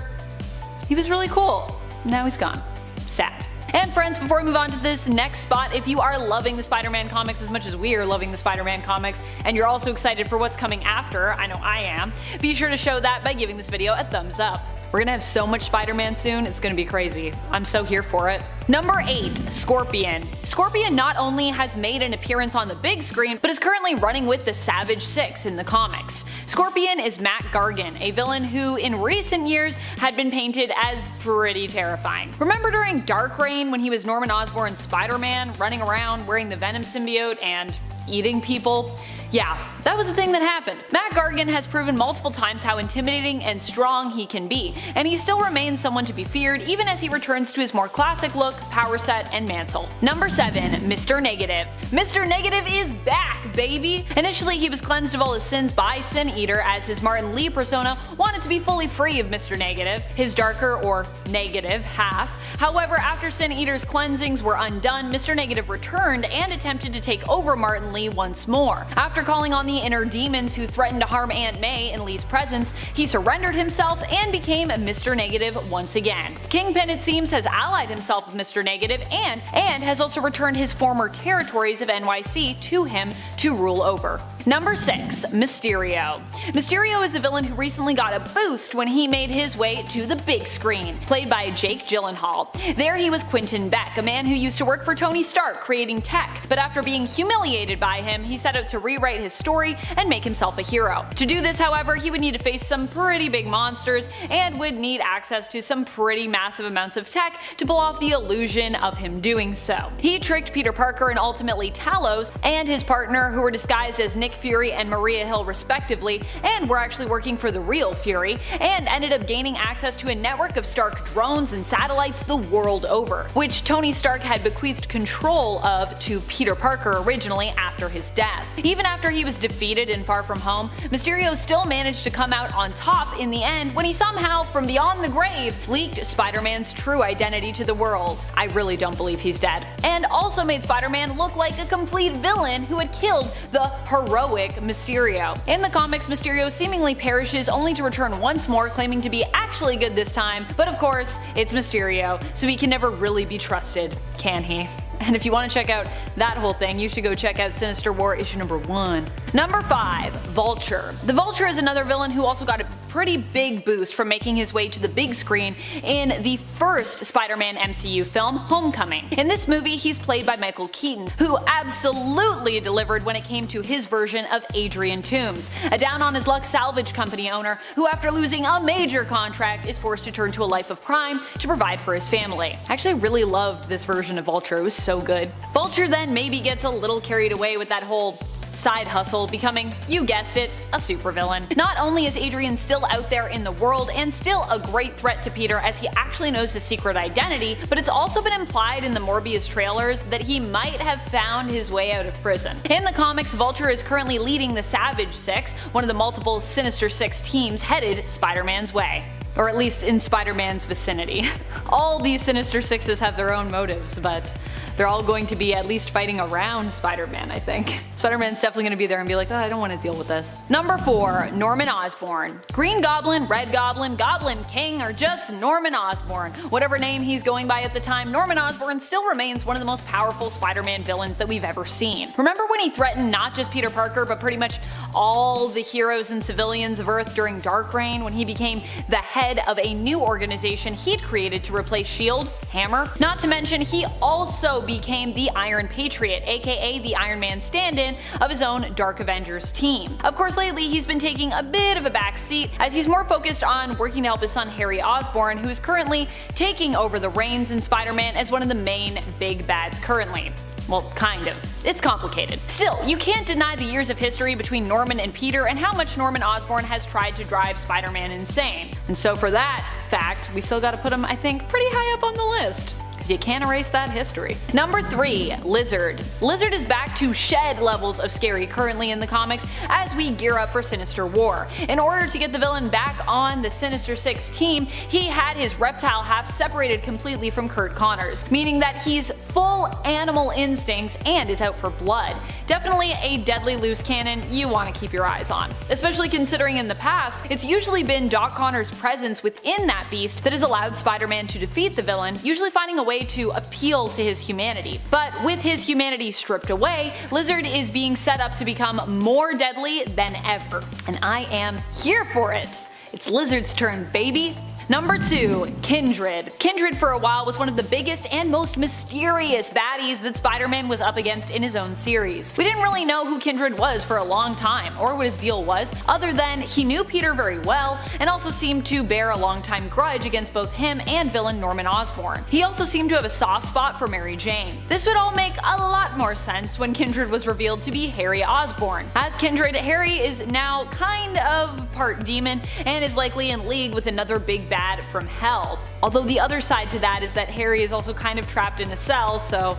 he was really cool. Now he's gone. Sad. And friends, before we move on to this next spot, if you are loving the Spider-Man comics as much as we are loving the Spider-Man comics, and you're also excited for what's coming after, I know I am, be sure to show that by giving this video a thumbs up. We're gonna have so much Spider-Man soon, it's gonna be crazy. I'm so here for it. Number 8. Scorpion. Scorpion not only has made an appearance on the big screen, but is currently running with the Savage Six in the comics. Scorpion is Matt Gargan, a villain who in recent years had been painted as pretty terrifying. Remember during Dark Reign when he was Norman Osborn's Spider-Man, running around wearing the Venom symbiote and eating people? Yeah, that was the thing that happened. Matt Gargan has proven multiple times how intimidating and strong he can be, and he still remains someone to be feared even as he returns to his more classic look, power set, and mantle. Number 7. Mr. Negative. Mr. Negative is back, baby! Initially, he was cleansed of all his sins by Sin Eater, as his Martin Lee persona wanted to be fully free of Mr. Negative, his darker or negative half. However, after Sin Eater's cleansings were undone, Mr. Negative returned and attempted to take over Martin Lee once more. After calling on the inner demons who threatened to harm Aunt May in Lee's presence, he surrendered himself and became Mr. Negative once again. Kingpin, it seems, has allied himself with Mr. Negative and has also returned his former territories of NYC to him to rule over. Number 6. Mysterio. Mysterio is a villain who recently got a boost when he made his way to the big screen, played by Jake Gyllenhaal. There he was Quentin Beck, a man who used to work for Tony Stark creating tech, but after being humiliated by him, he set out to rewrite his story and make himself a hero. To do this, however, he would need to face some pretty big monsters and would need access to some pretty massive amounts of tech to pull off the illusion of him doing so. He tricked Peter Parker and ultimately Talos and his partner, who were disguised as Nick Fury and Maria Hill respectively, and were actually working for the real Fury, and ended up gaining access to a network of Stark drones and satellites the world over, which Tony Stark had bequeathed control of to Peter Parker originally after his death. Even after he was defeated in Far From Home, Mysterio still managed to come out on top in the end when he somehow, from beyond the grave, leaked Spider-Man's true identity to the world. I really don't believe he's dead. And also made Spider-Man look like a complete villain who had killed the heroic Mysterio. In the comics, Mysterio seemingly perishes only to return once more, claiming to be actually good this time, but of course, it's Mysterio, so he can never really be trusted, can he? And if you want to check out that whole thing, you should go check out Sinister War issue number 1. Number 5. Vulture. The Vulture is another villain who also got a pretty big boost from making his way to the big screen in the first Spider-Man MCU film, Homecoming. In this movie, he's played by Michael Keaton, who absolutely delivered when it came to his version of Adrian Toomes, a down-on-his-luck salvage company owner who, after losing a major contract, is forced to turn to a life of crime to provide for his family. I actually really loved this version of Vulture, it was so good. Vulture then maybe gets a little carried away with that whole side hustle, becoming, you guessed it, a supervillain. Not only is Adrian still out there in the world and still a great threat to Peter as he actually knows his secret identity, but it's also been implied in the Morbius trailers that he might have found his way out of prison. In the comics, Vulture is currently leading the Savage Six, one of the multiple Sinister Six teams headed Spider-Man's way. Or at least in Spider-Man's vicinity. All these Sinister Sixes have their own motives, but They're all going to be at least fighting around Spider-Man, I think. Spider-Man's definitely going to be there and be like, oh, I don't want to deal with this. Number 4, Norman Osborn. Green Goblin, Red Goblin, Goblin King, or just Norman Osborn. Whatever name he's going by at the time, Norman Osborn still remains one of the most powerful Spider-Man villains that we've ever seen. Remember when he threatened not just Peter Parker, but pretty much all the heroes and civilians of Earth during Dark Reign when he became the head of a new organization he'd created to replace S.H.I.E.L.D., Hammer? Not to mention, he also became the Iron Patriot, aka the Iron Man stand-in of his own Dark Avengers team. Of course, lately he's been taking a bit of a back seat as he's more focused on working to help his son Harry Osborn, who is currently taking over the reins in Spider-Man as one of the main big bads currently. Well, kind of. It's complicated. Still, you can't deny the years of history between Norman and Peter and how much Norman Osborn has tried to drive Spider-Man insane. And so for that fact, we still gotta put him, I think, pretty high up on the list, because you can't erase that history. Number 3, Lizard. Lizard is back to shed levels of scary currently in the comics as we gear up for Sinister War. In order to get the villain back on the Sinister Six team, he had his reptile half separated completely from Kurt Connors, meaning that he's full animal instincts and is out for blood. Definitely a deadly loose cannon you want to keep your eyes on, especially considering in the past, it's usually been Doc Connors' presence within that beast that has allowed Spider-Man to defeat the villain, usually finding a way to appeal to his humanity. But with his humanity stripped away, Lizard is being set up to become more deadly than ever. And I am here for it. It's Lizard's turn, baby. Number 2, Kindred. Kindred for a while was one of the biggest and most mysterious baddies that Spider-Man was up against in his own series. We didn't really know who Kindred was for a long time, or what his deal was, other than he knew Peter very well, and also seemed to bear a long-time grudge against both him and villain Norman Osborn. He also seemed to have a soft spot for Mary Jane. This would all make a lot more sense when Kindred was revealed to be Harry Osborn. As Kindred, Harry is now kind of part demon, and is likely in league with another big bad from hell. Although the other side to that is that Harry is also kind of trapped in a cell, so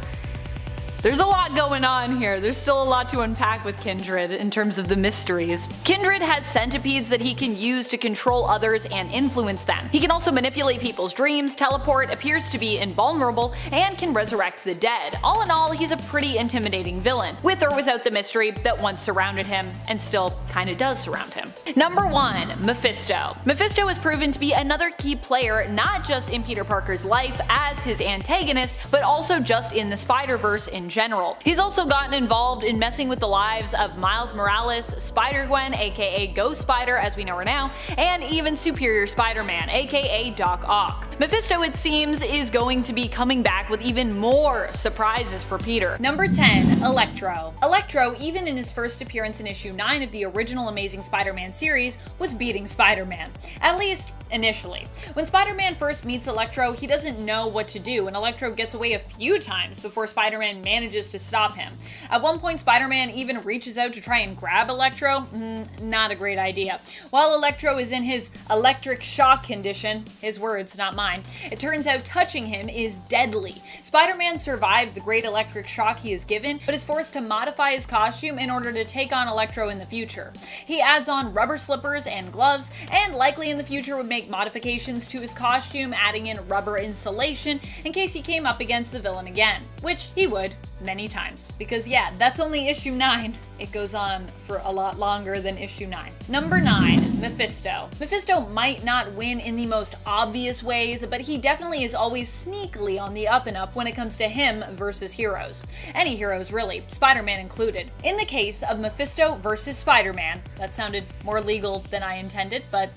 there's a lot going on here. There's still a lot to unpack with Kindred in terms of the mysteries. Kindred has centipedes that he can use to control others and influence them. He can also manipulate people's dreams, teleport, appears to be invulnerable, and can resurrect the dead. All in all, he's a pretty intimidating villain, with or without the mystery that once surrounded him, and still kinda does surround him. Number 1, Mephisto. Mephisto has proven to be another key player not just in Peter Parker's life as his antagonist, but also just in the Spider-Verse in general. He's also gotten involved in messing with the lives of Miles Morales, Spider-Gwen aka Ghost Spider as we know her now, and even Superior Spider-Man aka Doc Ock. Mephisto, it seems, is going to be coming back with even more surprises for Peter. Number 10, Electro. Electro, even in his first appearance in issue 9 of the original Amazing Spider-Man series, was beating Spider-Man. At least initially. When Spider-Man first meets Electro, he doesn't know what to do, and Electro gets away a few times before Spider-Man manages to stop him. At one point, Spider-Man even reaches out to try and grab Electro. Not a great idea. While Electro is in his electric shock condition, his words, not mine, it turns out touching him is deadly. Spider-Man survives the great electric shock he is given, but is forced to modify his costume in order to take on Electro in the future. He adds on rubber slippers and gloves, and likely in the future would make modifications to his costume, adding in rubber insulation in case he came up against the villain again, which he would many times. Because yeah, that's only issue 9. It goes on for a lot longer than issue 9. Number 9, Mephisto. Mephisto might not win in the most obvious ways, but he definitely is always sneakily on the up and up when it comes to him versus heroes. Any heroes really, Spider-Man included. In the case of Mephisto versus Spider-Man, that sounded more legal than I intended, but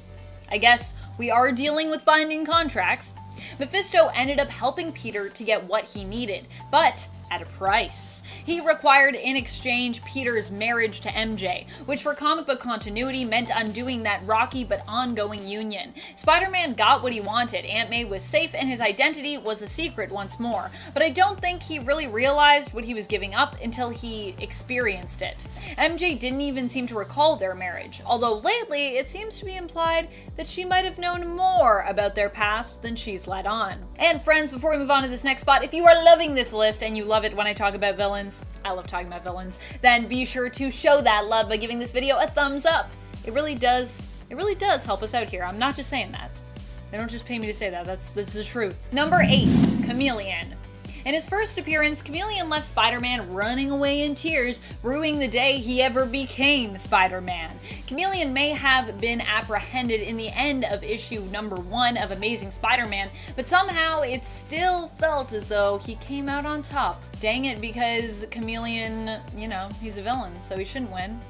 I guess we are dealing with binding contracts. Mephisto ended up helping Peter to get what he needed, but at a price. He required in exchange Peter's marriage to MJ, which for comic book continuity meant undoing that rocky but ongoing union. Spider-Man got what he wanted, Aunt May was safe and his identity was a secret once more, but I don't think he really realized what he was giving up until he experienced it. MJ didn't even seem to recall their marriage, although lately it seems to be implied that she might have known more about their past than she's let on. And friends, before we move on to this next spot, if you are loving this list and you love it when I talk about villains, I love talking about villains, then be sure to show that love by giving this video a thumbs up. It really does help us out here. I'm not just saying that. They don't just pay me to say that, this is the truth. Number 8, Chameleon. In his first appearance, Chameleon left Spider-Man running away in tears, ruining the day he ever became Spider-Man. Chameleon may have been apprehended in the end of issue number 1 of Amazing Spider-Man, but somehow it still felt as though he came out on top. Dang it, because Chameleon, he's a villain, so he shouldn't win.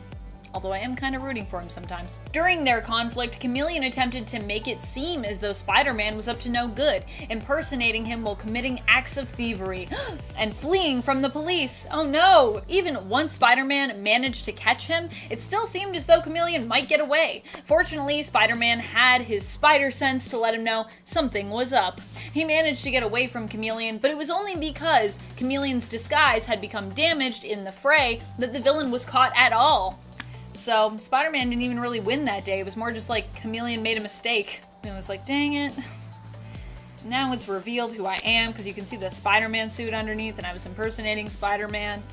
Although I am kind of rooting for him sometimes. During their conflict, Chameleon attempted to make it seem as though Spider-Man was up to no good, impersonating him while committing acts of thievery and fleeing from the police. Oh no! Even once Spider-Man managed to catch him, it still seemed as though Chameleon might get away. Fortunately, Spider-Man had his spider sense to let him know something was up. He managed to get away from Chameleon, but it was only because Chameleon's disguise had become damaged in the fray that the villain was caught at all. So Spider-Man didn't even really win that day. It was more just like Chameleon made a mistake. And it was like, dang it. Now it's revealed who I am, because you can see the Spider-Man suit underneath and I was impersonating Spider-Man.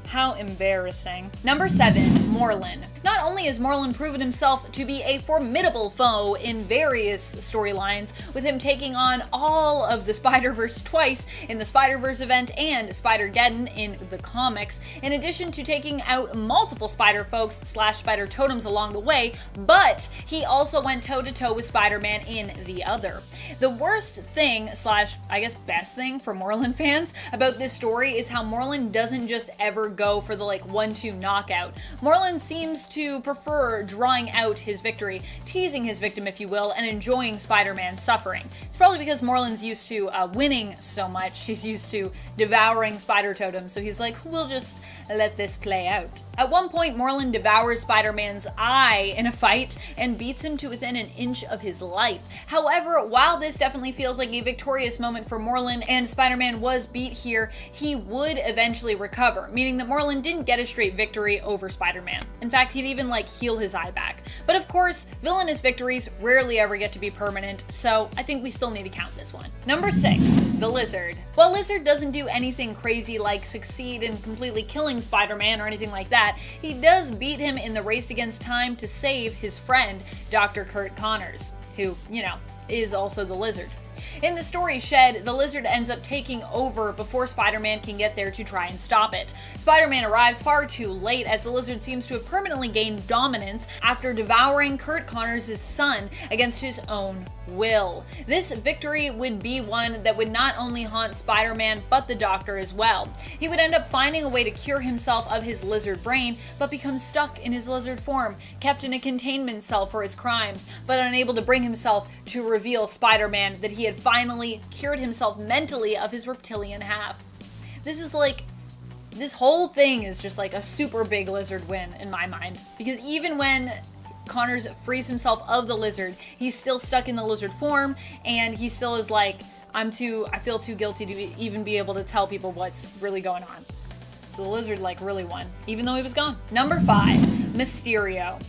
How embarrassing. Number 7, Morlun. Not only has Morlun proven himself to be a formidable foe in various storylines, with him taking on all of the Spider-Verse twice in the Spider-Verse event and Spider-Geddon in the comics, in addition to taking out multiple Spider-Folks / Spider Totems along the way, but he also went toe-to-toe with Spider-Man in the other. The worst thing / I guess best thing for Morlun fans about this story is how Morlun doesn't just ever go for the 1-2 knockout. Morlun seems to prefer drawing out his victory, teasing his victim if you will, and enjoying Spider-Man's suffering. It's probably because Morlun's used to winning so much. He's used to devouring Spider Totems, so he's like, we'll just let this play out. At one point, Morlun devours Spider-Man's eye in a fight and beats him to within an inch of his life. However, while this definitely feels like a victorious moment for Morlun and Spider-Man was beat here, he would eventually recover, meaning that Morlun didn't get a straight victory over Spider-Man. In fact, he'd even heal his eye back. But of course, villainous victories rarely ever get to be permanent, so I think we still need to count this one. Number 6, the Lizard. While Lizard doesn't do anything crazy like succeed in completely killing Spider-Man or anything like that, he does beat him in the race against time to save his friend, Dr. Curt Connors, who, is also the Lizard. In the story Shed, the Lizard ends up taking over before Spider-Man can get there to try and stop it. Spider-Man arrives far too late, as the Lizard seems to have permanently gained dominance after devouring Curt Connors' son against his own will. This victory would be one that would not only haunt Spider-Man, but the Doctor as well. He would end up finding a way to cure himself of his lizard brain, but become stuck in his lizard form, kept in a containment cell for his crimes, but unable to bring himself to reveal Spider-Man that he had finally cured himself mentally of his reptilian half. This whole thing is just a super big Lizard win in my mind, because even when Connors frees himself of the Lizard, he's still stuck in the lizard form, and he still is I feel too guilty to even be able to tell people what's really going on. So the Lizard really won, even though he was gone. Number 5, Mysterio.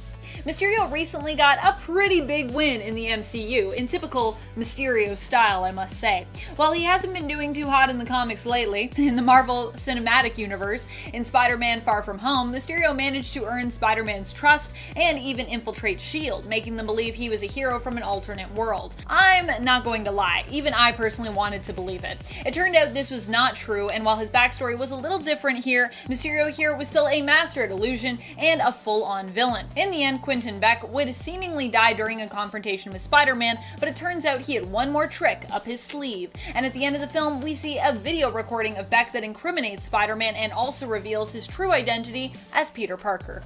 Mysterio recently got a pretty big win in the MCU, in typical Mysterio style, I must say. While he hasn't been doing too hot in the comics lately, in the Marvel Cinematic Universe, in Spider-Man Far From Home, Mysterio managed to earn Spider-Man's trust and even infiltrate S.H.I.E.L.D., making them believe he was a hero from an alternate world. I'm not going to lie, even I personally wanted to believe it. It turned out this was not true, and while his backstory was a little different here, Mysterio here was still a master at illusion and a full-on villain. In the end, Quentin Beck would seemingly die during a confrontation with Spider-Man, but it turns out he had one more trick up his sleeve. And at the end of the film, we see a video recording of Beck that incriminates Spider-Man and also reveals his true identity as Peter Parker.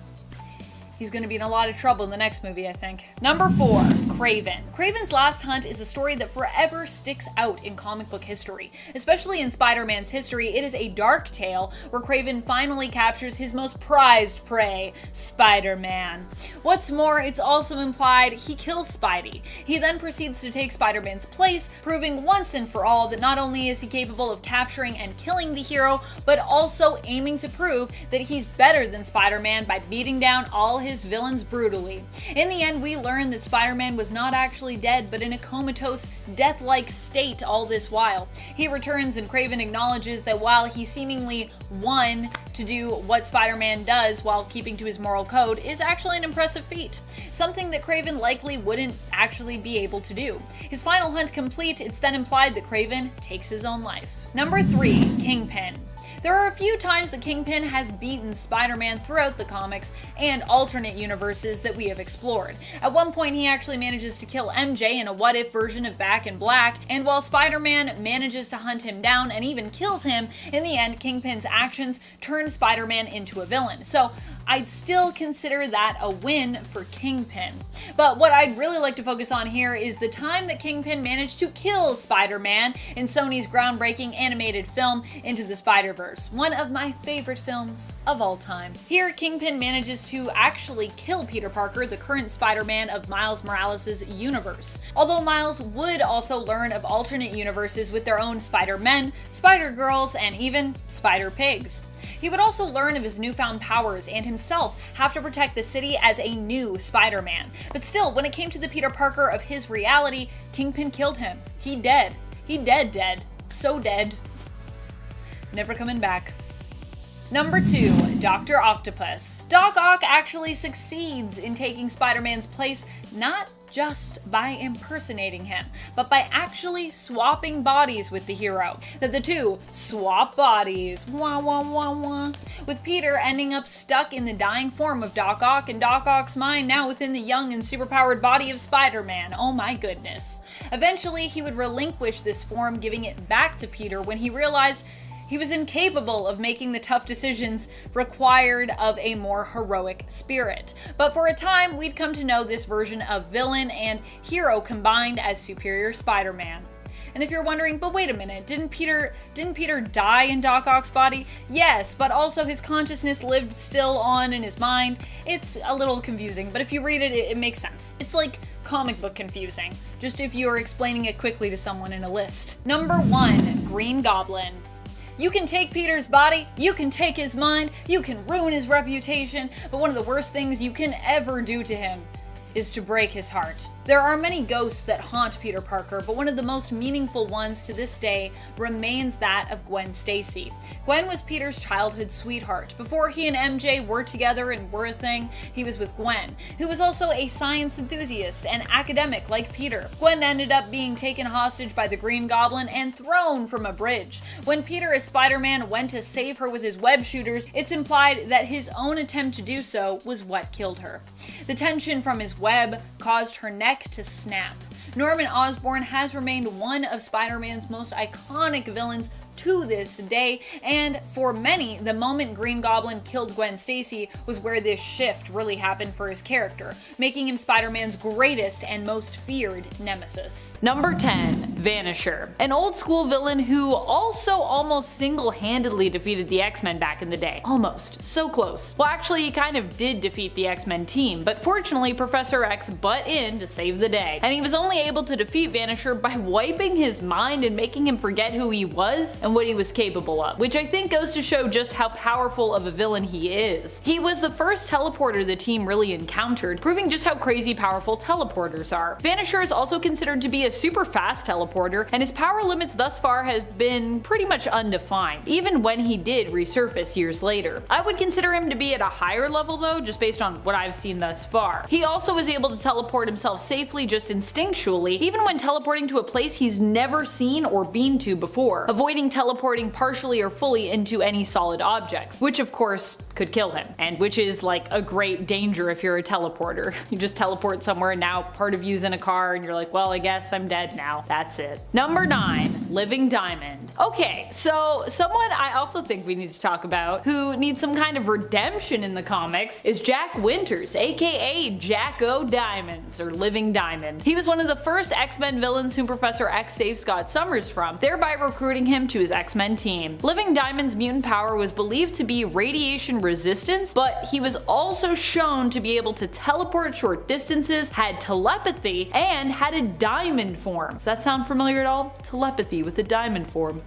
He's going to be in a lot of trouble in the next movie, I think. Number 4, Kraven. Kraven's Last Hunt is a story that forever sticks out in comic book history. Especially in Spider-Man's history, it is a dark tale where Kraven finally captures his most prized prey, Spider-Man. What's more, it's also implied he kills Spidey. He then proceeds to take Spider-Man's place, proving once and for all that not only is he capable of capturing and killing the hero, but also aiming to prove that he's better than Spider-Man by beating down all his villains brutally. In the end, we learn that Spider-Man was was not actually dead, but in a comatose, death-like state all this while. He returns and Kraven acknowledges that while he seemingly won to do what Spider-Man does while keeping to his moral code is actually an impressive feat. Something that Kraven likely wouldn't actually be able to do. His final hunt complete, it's then implied that Kraven takes his own life. Number 3. Kingpin. There are a few times that Kingpin has beaten Spider-Man throughout the comics and alternate universes that we have explored. At one point he actually manages to kill MJ in a what-if version of Back in Black, and while Spider-Man manages to hunt him down and even kills him, in the end Kingpin's actions turn Spider-Man into a villain. So I'd still consider that a win for Kingpin. But what I'd really like to focus on here is the time that Kingpin managed to kill Spider-Man in Sony's groundbreaking animated film Into the Spider-Verse, one of my favorite films of all time. Here, Kingpin manages to actually kill Peter Parker, the current Spider-Man of Miles Morales' universe. Although Miles would also learn of alternate universes with their own Spider-Men, Spider-Girls, and even Spider-Pigs. He would also learn of his newfound powers and himself have to protect the city as a new Spider-Man. But still, when it came to the Peter Parker of his reality, Kingpin killed him. He dead. He dead. So dead. Never coming back. Number 2. Dr. Octopus. Doc Ock actually succeeds in taking Spider-Man's place, not just by impersonating him, but by actually swapping bodies with the hero. That the two swap bodies, wah wah wah wah, with Peter ending up stuck in the dying form of Doc Ock and Doc Ock's mind now within the young and superpowered body of Spider-Man. Oh my goodness. Eventually he would relinquish this form, giving it back to Peter when he realized he was incapable of making the tough decisions required of a more heroic spirit. But for a time, we'd come to know this version of villain and hero combined as Superior Spider-Man. And if you're wondering, but wait a minute, didn't Peter die in Doc Ock's body? Yes, but also his consciousness lived still on in his mind. It's a little confusing, but if you read it, it makes sense. It's like comic book confusing, just if you are explaining it quickly to someone in a list. Number 1, Green Goblin. You can take Peter's body, you can take his mind, you can ruin his reputation, but one of the worst things you can ever do to him is to break his heart. There are many ghosts that haunt Peter Parker, but one of the most meaningful ones to this day remains that of Gwen Stacy. Gwen was Peter's childhood sweetheart. Before he and MJ were together and were a thing, he was with Gwen, who was also a science enthusiast and academic like Peter. Gwen ended up being taken hostage by the Green Goblin and thrown from a bridge. When Peter as Spider-Man went to save her with his web shooters, it's implied that his own attempt to do so was what killed her. The tension from his web caused her neck to snap. Norman Osborn has remained one of Spider-Man's most iconic villains to this day, and for many, the moment Green Goblin killed Gwen Stacy was where this shift really happened for his character, making him Spider-Man's greatest and most feared nemesis. Number 10, Vanisher. An old school villain who also almost single-handedly defeated the X-Men back in the day. Almost. So close. Well, actually, he kind of did defeat the X-Men team, but fortunately Professor X butt in to save the day. And he was only able to defeat Vanisher by wiping his mind and making him forget who he was and what he was capable of, which I think goes to show just how powerful of a villain he is. He was the first teleporter the team really encountered, proving just how crazy powerful teleporters are. Vanisher is also considered to be a super fast teleporter, and his power limits thus far have been pretty much undefined, even when he did resurface years later. I would consider him to be at a higher level though, just based on what I've seen thus far. He also was able to teleport himself safely just instinctually, even when teleporting to a place he's never seen or been to before, avoiding teleporting partially or fully into any solid objects, which of course could kill him, and which is like a great danger if you're a teleporter. You just teleport somewhere and now part of you's in a car and you're like, well, I guess I'm dead now. That's it. Number 9, Living Diamond. Okay, so someone I also think we need to talk about who needs some kind of redemption in the comics is Jack Winters, aka Jack O'Diamonds, or Living Diamond. He was one of the first X-Men villains whom Professor X saved Scott Summers from, thereby recruiting him to his X-Men team. Living Diamond's mutant power was believed to be radiation resistance, but he was also shown to be able to teleport short distances, had telepathy, and had a diamond form. Does that sound familiar at all? Telepathy with a diamond form.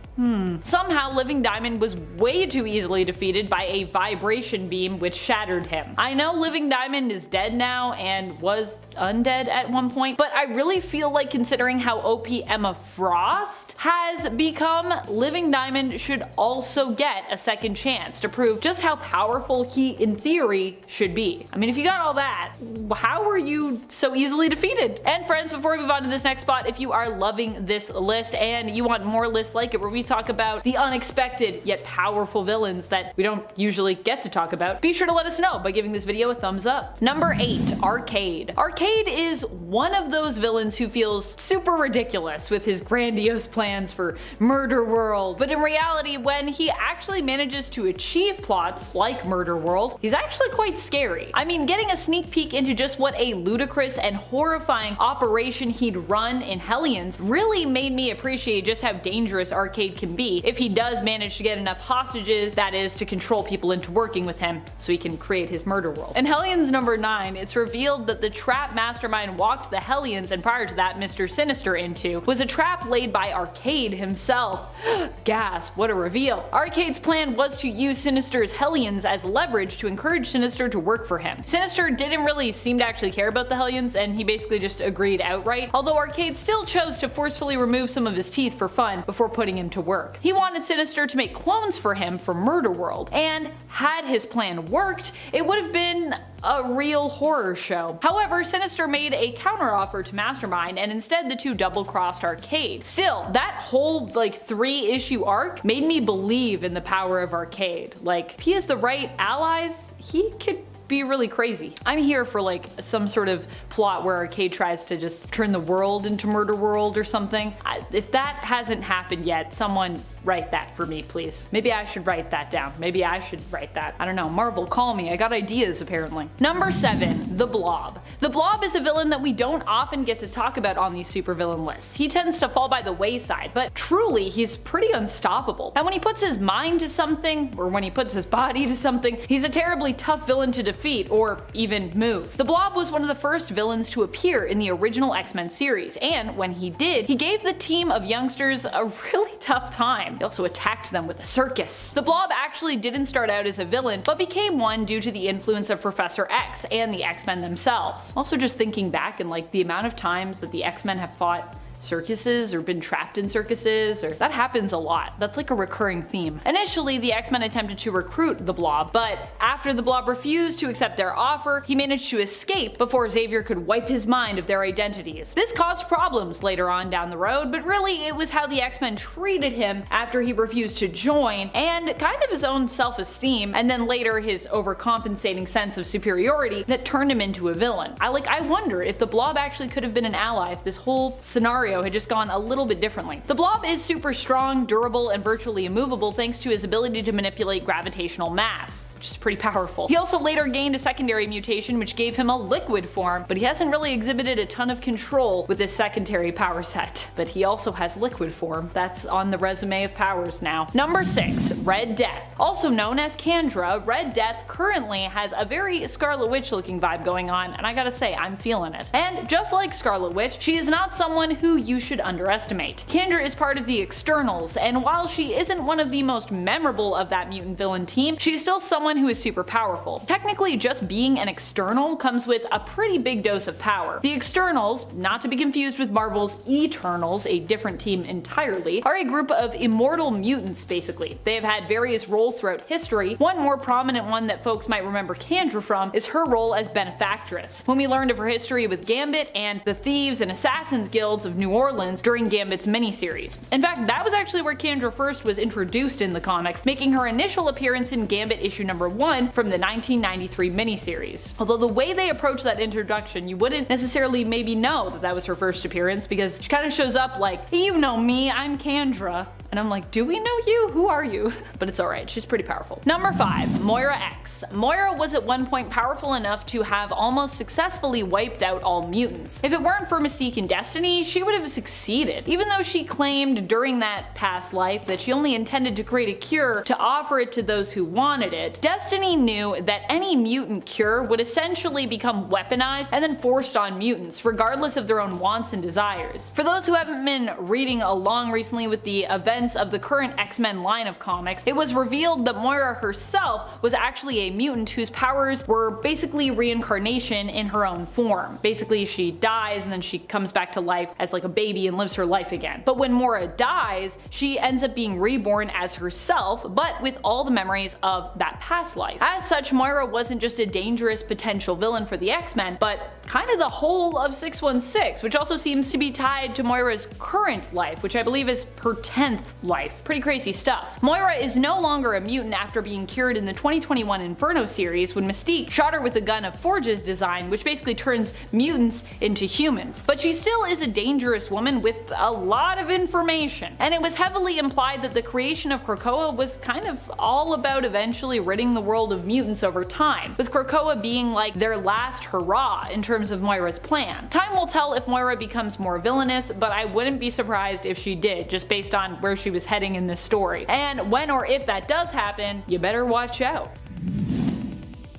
Somehow, Living Diamond was way too easily defeated by a vibration beam which shattered him. I know Living Diamond is dead now and was undead at one point, but I really feel like, considering how OP Emma Frost has become, Living Diamond should also get a second chance to prove just how powerful he, in theory, should be. I mean, if you got all that, how were you so easily defeated? And friends, before we move on to this next spot, if you are loving this list and you want more lists like it where we talk about the unexpected yet powerful villains that we don't usually get to talk about, be sure to let us know by giving this video a thumbs up. Number 8, Arcade. Arcade is one of those villains who feels super ridiculous with his grandiose plans for Murder World, but in reality, when he actually manages to achieve plots like Murder World, he's actually quite scary. I mean, getting a sneak peek into just what a ludicrous and horrifying operation he'd run in Hellions really made me appreciate just how dangerous Arcade can be if he does manage to get enough hostages, that is, to control people into working with him so he can create his Murder World. In Hellions number 9, it's revealed that the trap Mastermind walked the Hellions, and prior to that Mr. Sinister, into was a trap laid by Arcade himself. Gasp, what a reveal. Arcade's plan was to use Sinister's Hellions as leverage to encourage Sinister to work for him. Sinister didn't really seem to actually care about the Hellions, and he basically just agreed outright, although Arcade still chose to forcefully remove some of his teeth for fun before putting him to work. He wanted Sinister to make clones for him for Murder World, and had his plan worked, it would have been a real horror show. However, Sinister made a counteroffer to Mastermind, and instead the two double-crossed Arcade. Still, that whole 3-issue arc made me believe in the power of Arcade. Like, if he has the right allies, he could be really crazy. I'm here for some sort of plot where Arcade tries to just turn the world into Murder World or something. If that hasn't happened yet, someone write that for me, please. Maybe I should write that down. Maybe I should write that. I don't know. Marvel, call me. I got ideas apparently. Number 7, the Blob. The Blob is a villain that we don't often get to talk about on these supervillain lists. He tends to fall by the wayside, but truly he's pretty unstoppable. And when he puts his mind to something, or when he puts his body to something, he's a terribly tough villain to defeat or even move. The Blob was one of the first villains to appear in the original X-Men series, and when he did, he gave the team of youngsters a really tough time. He also attacked them with a circus. The Blob actually didn't start out as a villain, but became one due to the influence of Professor X and the X-Men themselves. Also, just thinking back and the amount of times that the X-Men have fought circuses or been trapped in circuses, or that happens a lot. That's like a recurring theme. Initially, the X-Men attempted to recruit the Blob, but after the Blob refused to accept their offer, he managed to escape before Xavier could wipe his mind of their identities. This caused problems later on down the road, but really it was how the X-Men treated him after he refused to join, and kind of his own self-esteem, and then later his overcompensating sense of superiority that turned him into a villain. I wonder if the Blob actually could have been an ally if this whole scenario had just gone a little bit differently. The Blob is super strong, durable, and virtually immovable thanks to his ability to manipulate gravitational mass, which is pretty powerful. He also later gained a secondary mutation which gave him a liquid form, but he hasn't really exhibited a ton of control with his secondary power set. But he also has liquid form. That's on the resume of powers now. Number 6, Red Death. Also known as Kandra, Red Death currently has a very Scarlet Witch looking vibe going on, and I gotta say, I'm feeling it. And just like Scarlet Witch, she is not someone who you should underestimate. Kandra is part of the Externals, and while she isn't one of the most memorable of that mutant villain team, she's still someone who is super powerful. Technically, just being an External comes with a pretty big dose of power. The Externals, not to be confused with Marvel's Eternals, a different team entirely, are a group of immortal mutants basically. They have had various roles throughout history. One more prominent one that folks might remember Kandra from is her role as benefactress, when we learned of her history with Gambit and the Thieves and Assassins guilds of New Orleans during Gambit's miniseries. In fact, that was actually where Kandra first was introduced in the comics, making her initial appearance in Gambit issue number 1 from the 1993 miniseries. Although the way they approached that introduction, you wouldn't necessarily maybe know that that was her first appearance, because she kind of shows up like, you know me, I'm Kandra. And I'm like, do we know you? Who are you? But it's alright, she's pretty powerful. Number 5, Moira X. Moira was at one point powerful enough to have almost successfully wiped out all mutants. If it weren't for Mystique and Destiny, she would have succeeded. Even though she claimed during that past life that she only intended to create a cure to offer it to those who wanted it, Destiny knew that any mutant cure would essentially become weaponized and then forced on mutants, regardless of their own wants and desires. For those who haven't been reading along recently with the events of the current X-Men line of comics, it was revealed that Moira herself was actually a mutant whose powers were basically reincarnation in her own form. Basically, she dies and then she comes back to life as like a baby and lives her life again. But when Moira dies, she ends up being reborn as herself, but with all the memories of that past life. As such, Moira wasn't just a dangerous potential villain for the X-Men, but kind of the whole of 616, which also seems to be tied to Moira's current life, which I believe is her 10th life. Pretty crazy stuff. Moira is no longer a mutant after being cured in the 2021 Inferno series when Mystique shot her with a gun of Forge's design, which basically turns mutants into humans. But she still is a dangerous woman with a lot of information, and it was heavily implied that the creation of Krakoa was kind of all about eventually ridding the world of mutants over time, with Krakoa being like their last hurrah in terms of Moira's plan. Time will tell if Moira becomes more villainous, but I wouldn't be surprised if she did, just based on where she was heading in this story. And when or if that does happen, you better watch out.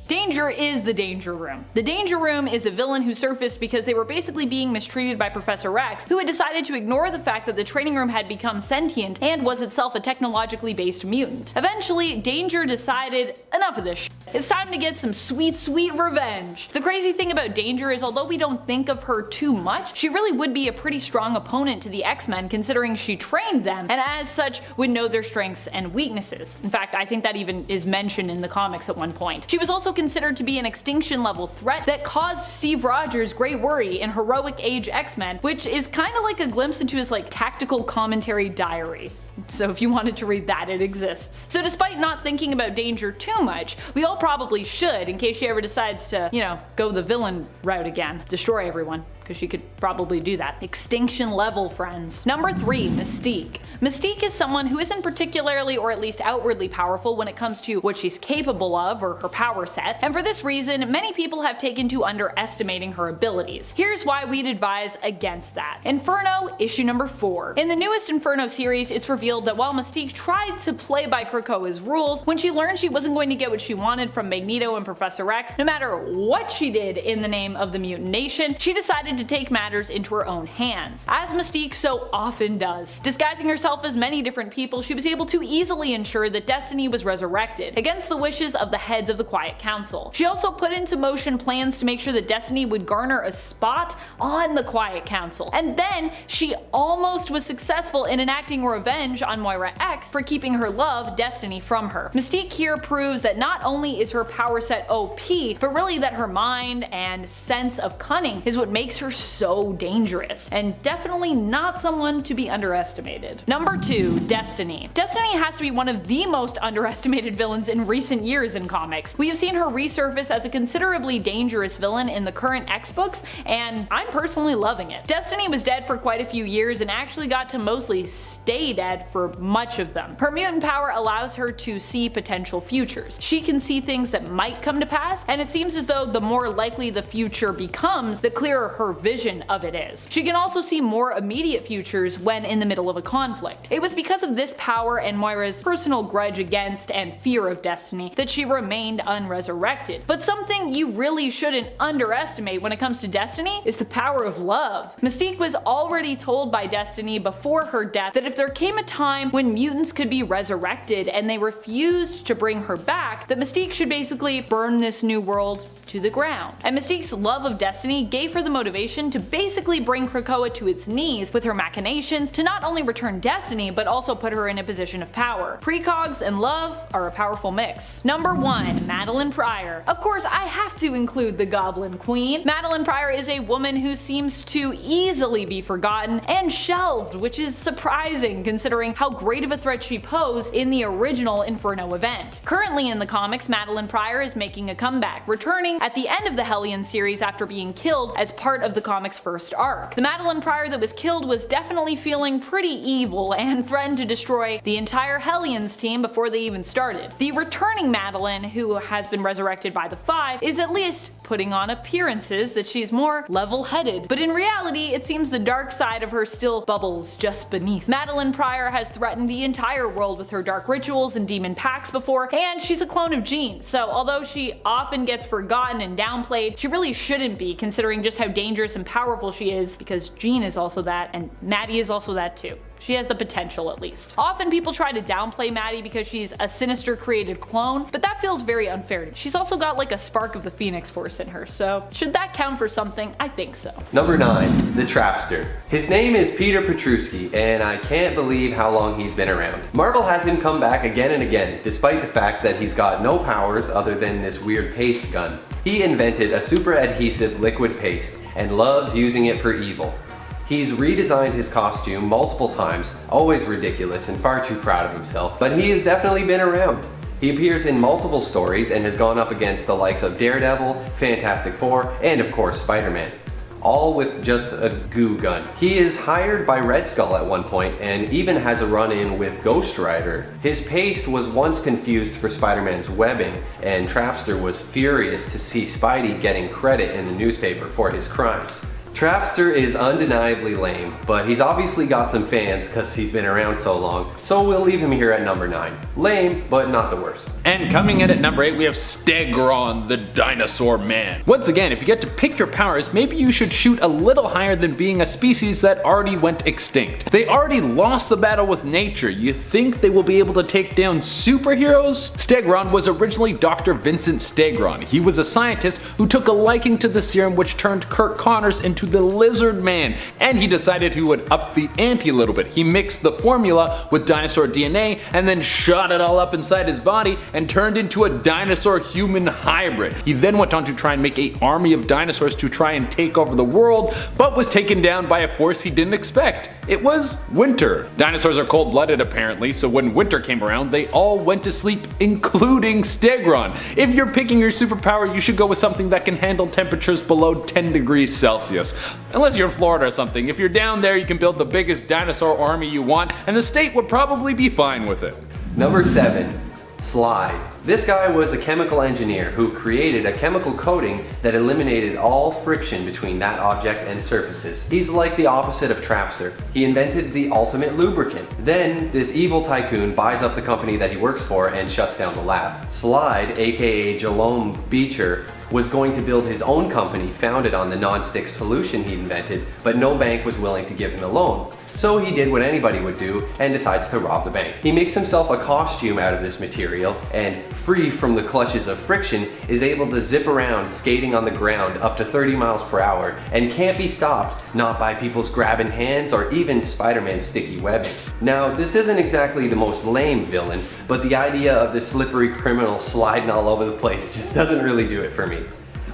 Danger is the Danger Room. The Danger Room is a villain who surfaced because they were basically being mistreated by Professor X, who had decided to ignore the fact that the training room had become sentient and was itself a technologically based mutant. Eventually, Danger decided, enough of this shit. It's time to get some sweet, sweet revenge. The crazy thing about Danger is although we don't think of her too much, she really would be a pretty strong opponent to the X-Men considering she trained them, and as such would know their strengths and weaknesses. In fact, I think that even is mentioned in the comics at one point. She was also considered to be an extinction level threat that caused Steve Rogers great worry in Heroic Age X-Men, which is kind of like a glimpse into his like tactical commentary diary. So if you wanted to read that, it exists. So despite not thinking about Danger too much, we all probably should in case she ever decides to, you know, go the villain route again. Destroy everyone. Because she could probably do that. Extinction level, friends. Number 3, Mystique. Mystique is someone who isn't particularly or at least outwardly powerful when it comes to what she's capable of or her power set, and for this reason, many people have taken to underestimating her abilities. Here's why we'd advise against that. Inferno, issue number 4. In the newest Inferno series, it's revealed that while Mystique tried to play by Krakoa's rules, when she learned she wasn't going to get what she wanted from Magneto and Professor X, no matter what she did in the name of the Mutant Nation, she decided to take matters into her own hands, as Mystique so often does. Disguising herself as many different people, she was able to easily ensure that Destiny was resurrected, against the wishes of the heads of the Quiet Council. She also put into motion plans to make sure that Destiny would garner a spot on the Quiet Council, and then she almost was successful in enacting revenge on Moira X for keeping her love, Destiny, from her. Mystique here proves that not only is her power set OP, but really that her mind and sense of cunning is what makes her so dangerous, and definitely not someone to be underestimated. Number 2, Destiny. Destiny has to be one of the most underestimated villains in recent years in comics. We have seen her resurface as a considerably dangerous villain in the current X books, and I'm personally loving it. Destiny was dead for quite a few years and actually got to mostly stay dead for much of them. Her mutant power allows her to see potential futures. She can see things that might come to pass, and it seems as though the more likely the future becomes, the clearer her vision of it is. She can also see more immediate futures when in the middle of a conflict. It was because of this power and Moira's personal grudge against and fear of Destiny that she remained unresurrected. But something you really shouldn't underestimate when it comes to Destiny is the power of love. Mystique was already told by Destiny before her death that if there came a time when mutants could be resurrected and they refused to bring her back, that Mystique should basically burn this new world to the ground. And Mystique's love of Destiny gave her the motivation to basically bring Krakoa to its knees with her machinations to not only return Destiny, but also put her in a position of power. Precogs and love are a powerful mix. Number 1, Madeline Pryor. Of course, I have to include the Goblin Queen. Madeline Pryor is a woman who seems to easily be forgotten and shelved, which is surprising considering considering how great of a threat she posed in the original Inferno event. Currently in the comics, Madeline Pryor is making a comeback, returning at the end of the Hellion series after being killed as part of the comic's first arc. The Madeline Pryor that was killed was definitely feeling pretty evil and threatened to destroy the entire Hellions team before they even started. The returning Madeline, who has been resurrected by the Five, is at least putting on appearances that she's more level-headed, but in reality it seems the dark side of her still bubbles just beneath. Madeline Pryor has threatened the entire world with her dark rituals and demon pacts before, and she's a clone of Jean, so although she often gets forgotten and downplayed, she really shouldn't be, considering just how dangerous and powerful she is, because Jean is also that, and Maddie is also that too. She has the potential, at least. Often people try to downplay Maddie because she's a Sinister created clone, but that feels very unfair to me. She's also got like a spark of the Phoenix Force in her, so should that count for something? I think so. Number 9. The Trapster. His name is Peter Petruski, and I can't believe how long he's been around. Marvel has him come back again and again, despite the fact that he's got no powers other than this weird paste gun. He invented a super adhesive liquid paste, and loves using it for evil. He's redesigned his costume multiple times, always ridiculous and far too proud of himself, but he has definitely been around. He appears in multiple stories and has gone up against the likes of Daredevil, Fantastic Four, and of course Spider-Man, all with just a goo gun. He is hired by Red Skull at one point and even has a run-in with Ghost Rider. His paste was once confused for Spider-Man's webbing, and Trapster was furious to see Spidey getting credit in the newspaper for his crimes. Trapster is undeniably lame, but he's obviously got some fans because he's been around so long, so we'll leave him here at number 9. Lame, but not the worst. And coming in at number 8, we have Stegron, the Dinosaur Man. Once again, if you get to pick your powers, maybe you should shoot a little higher than being a species that already went extinct. They already lost the battle with nature. You think they will be able to take down superheroes? Stegron was originally Dr. Vincent Stegron. He was a scientist who took a liking to the serum which turned Kirk Connors into the Lizard Man, and he decided he would up the ante a little bit. He mixed the formula with dinosaur DNA and then shot it all up inside his body and turned into a dinosaur-human hybrid. He then went on to try and make an army of dinosaurs to try and take over the world, but was taken down by a force he didn't expect. It was winter. Dinosaurs are cold-blooded apparently, so when winter came around, they all went to sleep, including Stegron. If you're picking your superpower, you should go with something that can handle temperatures below 10 degrees Celsius. Unless you're in Florida or something. If you're down there, you can build the biggest dinosaur army you want, and the state would probably be fine with it. Number 7. Slide. This guy was a chemical engineer who created a chemical coating that eliminated all friction between that object and surfaces. He's like the opposite of Trapster. He invented the ultimate lubricant. Then this evil tycoon buys up the company that he works for and shuts down the lab. Slide, aka Jerome Beecher, was going to build his own company founded on the non-stick solution he invented, but no bank was willing to give him a loan. So he did what anybody would do and decides to rob the bank. He makes himself a costume out of this material and, free from the clutches of friction, is able to zip around skating on the ground up to 30 miles per hour and can't be stopped, not by people's grabbing hands or even Spider-Man's sticky webbing. Now, this isn't exactly the most lame villain, but the idea of this slippery criminal sliding all over the place just doesn't really do it for me.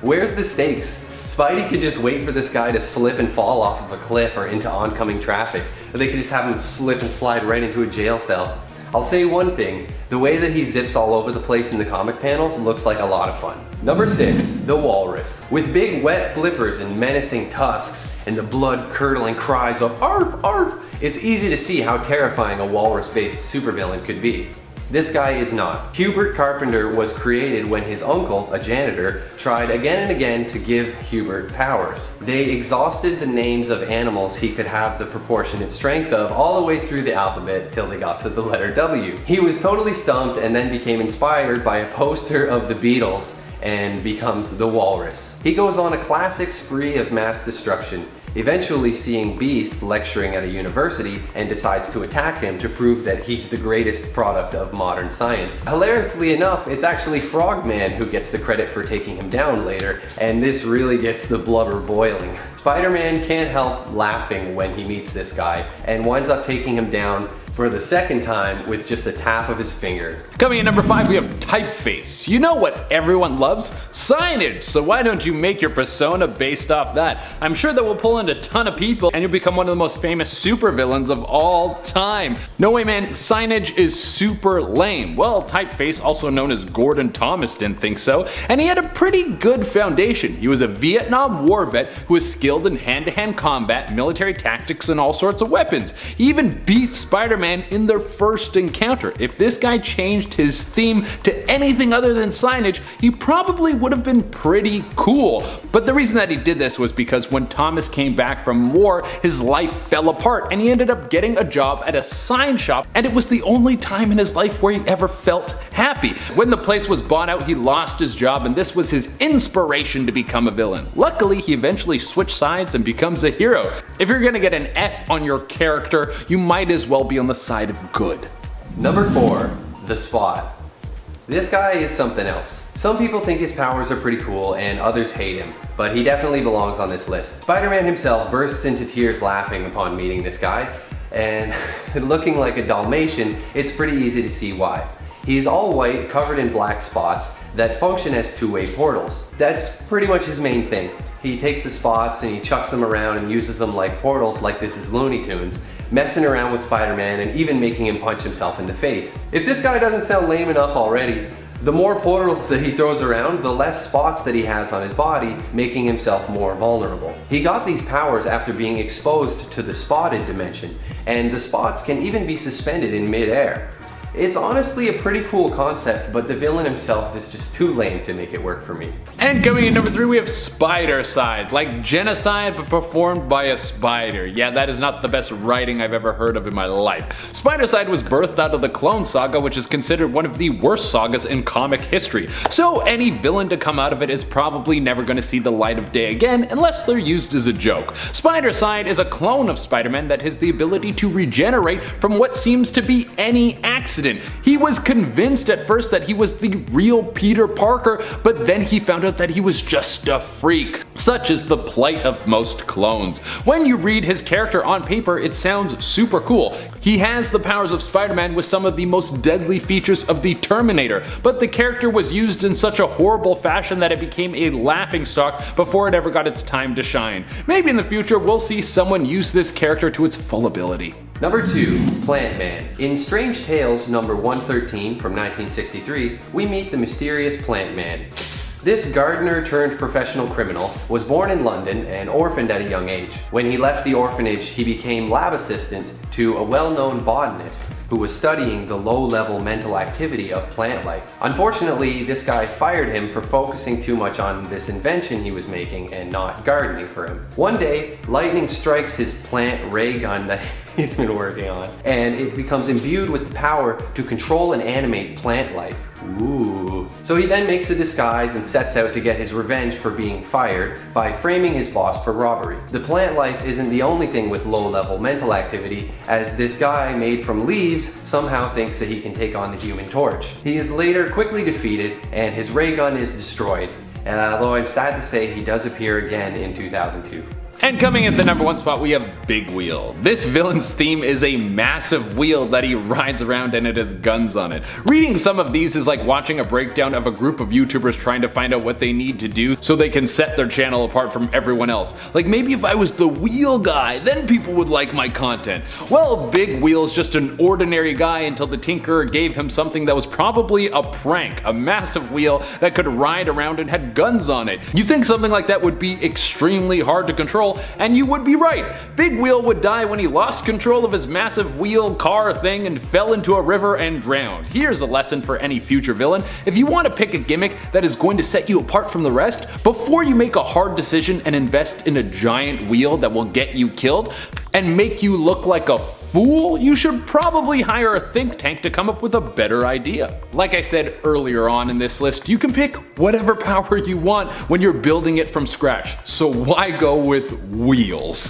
Where's the stakes? Spidey could just wait for this guy to slip and fall off of a cliff or into oncoming traffic, or they could just have him slip and slide right into a jail cell. I'll say one thing, the way that he zips all over the place in the comic panels looks like a lot of fun. Number 6, the Walrus. With big wet flippers and menacing tusks and the blood-curdling cries of "Arf, arf," it's easy to see how terrifying a walrus-based supervillain could be. This guy is not. Hubert Carpenter was created when his uncle, a janitor, tried again and again to give Hubert powers. They exhausted the names of animals he could have the proportionate strength of all the way through the alphabet till they got to the letter W. He was totally stumped and then became inspired by a poster of the Beatles and becomes the Walrus. He goes on a classic spree of mass destruction, eventually seeing Beast lecturing at a university and decides to attack him to prove that he's the greatest product of modern science. Hilariously enough, it's actually Frogman who gets the credit for taking him down later, and this really gets the blubber boiling. Spider-Man can't help laughing when he meets this guy and winds up taking him down for the second time with just a tap of his finger. Coming in number 5, we have typeface. You know what everyone loves? Signage! So why don't you make your persona based off that? I'm sure that will pull in a ton of people and you'll become one of the most famous supervillains of all time. No way, man, signage is super lame. Well, typeface, also known as Gordon Thomas, didn't think so, and he had a pretty good foundation. He was a Vietnam War vet who was skilled in hand-to-hand combat, military tactics, and all sorts of weapons. He even beat Spider-Man in their first encounter. If this guy changed his theme to anything other than signage, he probably would have been pretty cool. But the reason that he did this was because when Thomas came back from war, his life fell apart and he ended up getting a job at a sign shop, and it was the only time in his life where he ever felt happy. When the place was bought out, he lost his job, and this was his inspiration to become a villain. Luckily, he eventually switched sides and becomes a hero. If you're gonna get an F on your character, you might as well be on the side of good. Number 4, the Spot. This guy is something else. Some people think his powers are pretty cool and others hate him, but he definitely belongs on this list. Spider-Man himself bursts into tears laughing upon meeting this guy, and looking like a Dalmatian, it's pretty easy to see why. He's all white, covered in black spots that function as two-way portals. That's pretty much his main thing. He takes the spots and he chucks them around and uses them like portals, like this is Looney Tunes, messing around with Spider-Man and even making him punch himself in the face. If this guy doesn't sound lame enough already, the more portals that he throws around, the less spots that he has on his body, making himself more vulnerable. He got these powers after being exposed to the spotted dimension, and the spots can even be suspended in mid-air. It's honestly a pretty cool concept, but the villain himself is just too lame to make it work for me. And coming in number 3, we have Spider-Side, like genocide but performed by a spider. Yeah, that is not the best writing I've ever heard of in my life. Spider-Side was birthed out of the Clone Saga, which is considered one of the worst sagas in comic history. So any villain to come out of it is probably never going to see the light of day again unless they're used as a joke. Spider-Side is a clone of Spider-Man that has the ability to regenerate from what seems to be any accident. He was convinced at first that he was the real Peter Parker, but then he found out that he was just a freak. Such is the plight of most clones. When you read his character on paper, it sounds super cool. He has the powers of Spider-Man with some of the most deadly features of the Terminator, but the character was used in such a horrible fashion that it became a laughingstock before it ever got its time to shine. Maybe in the future we'll see someone use this character to its full ability. Number 2, Plant Man. In Strange Tales number 113 from 1963, we meet the mysterious Plant Man. This gardener turned professional criminal was born in London and orphaned at a young age. When he left the orphanage, he became lab assistant to a well-known botanist who was studying the low-level mental activity of plant life. Unfortunately, this guy fired him for focusing too much on this invention he was making and not gardening for him. One day, lightning strikes his plant ray gun that he's been working on, and it becomes imbued with the power to control and animate plant life. Ooh. So he then makes a disguise and sets out to get his revenge for being fired by framing his boss for robbery. The plant life isn't the only thing with low-level mental activity, as this guy made from leaves somehow thinks that he can take on the Human Torch. He is later quickly defeated and his ray gun is destroyed, although I'm sad to say he does appear again in 2002. And coming at the number 1 spot, we have Big Wheel. This villain's theme is a massive wheel that he rides around and it has guns on it. Reading some of these is like watching a breakdown of a group of YouTubers trying to find out what they need to do so they can set their channel apart from everyone else. Like, maybe if I was the wheel guy, then people would like my content. Well, Big Wheel's just an ordinary guy until the Tinkerer gave him something that was probably a prank, a massive wheel that could ride around and had guns on it. You think something like that would be extremely hard to control, and you would be right. Big Wheel would die when he lost control of his massive wheel car thing and fell into a river and drowned. Here's a lesson for any future villain. If you want to pick a gimmick that is going to set you apart from the rest, before you make a hard decision and invest in a giant wheel that will get you killed and make you look like a fool, you should probably hire a think tank to come up with a better idea. Like I said earlier on in this list, you can pick whatever power you want when you're building it from scratch, so why go with wheels?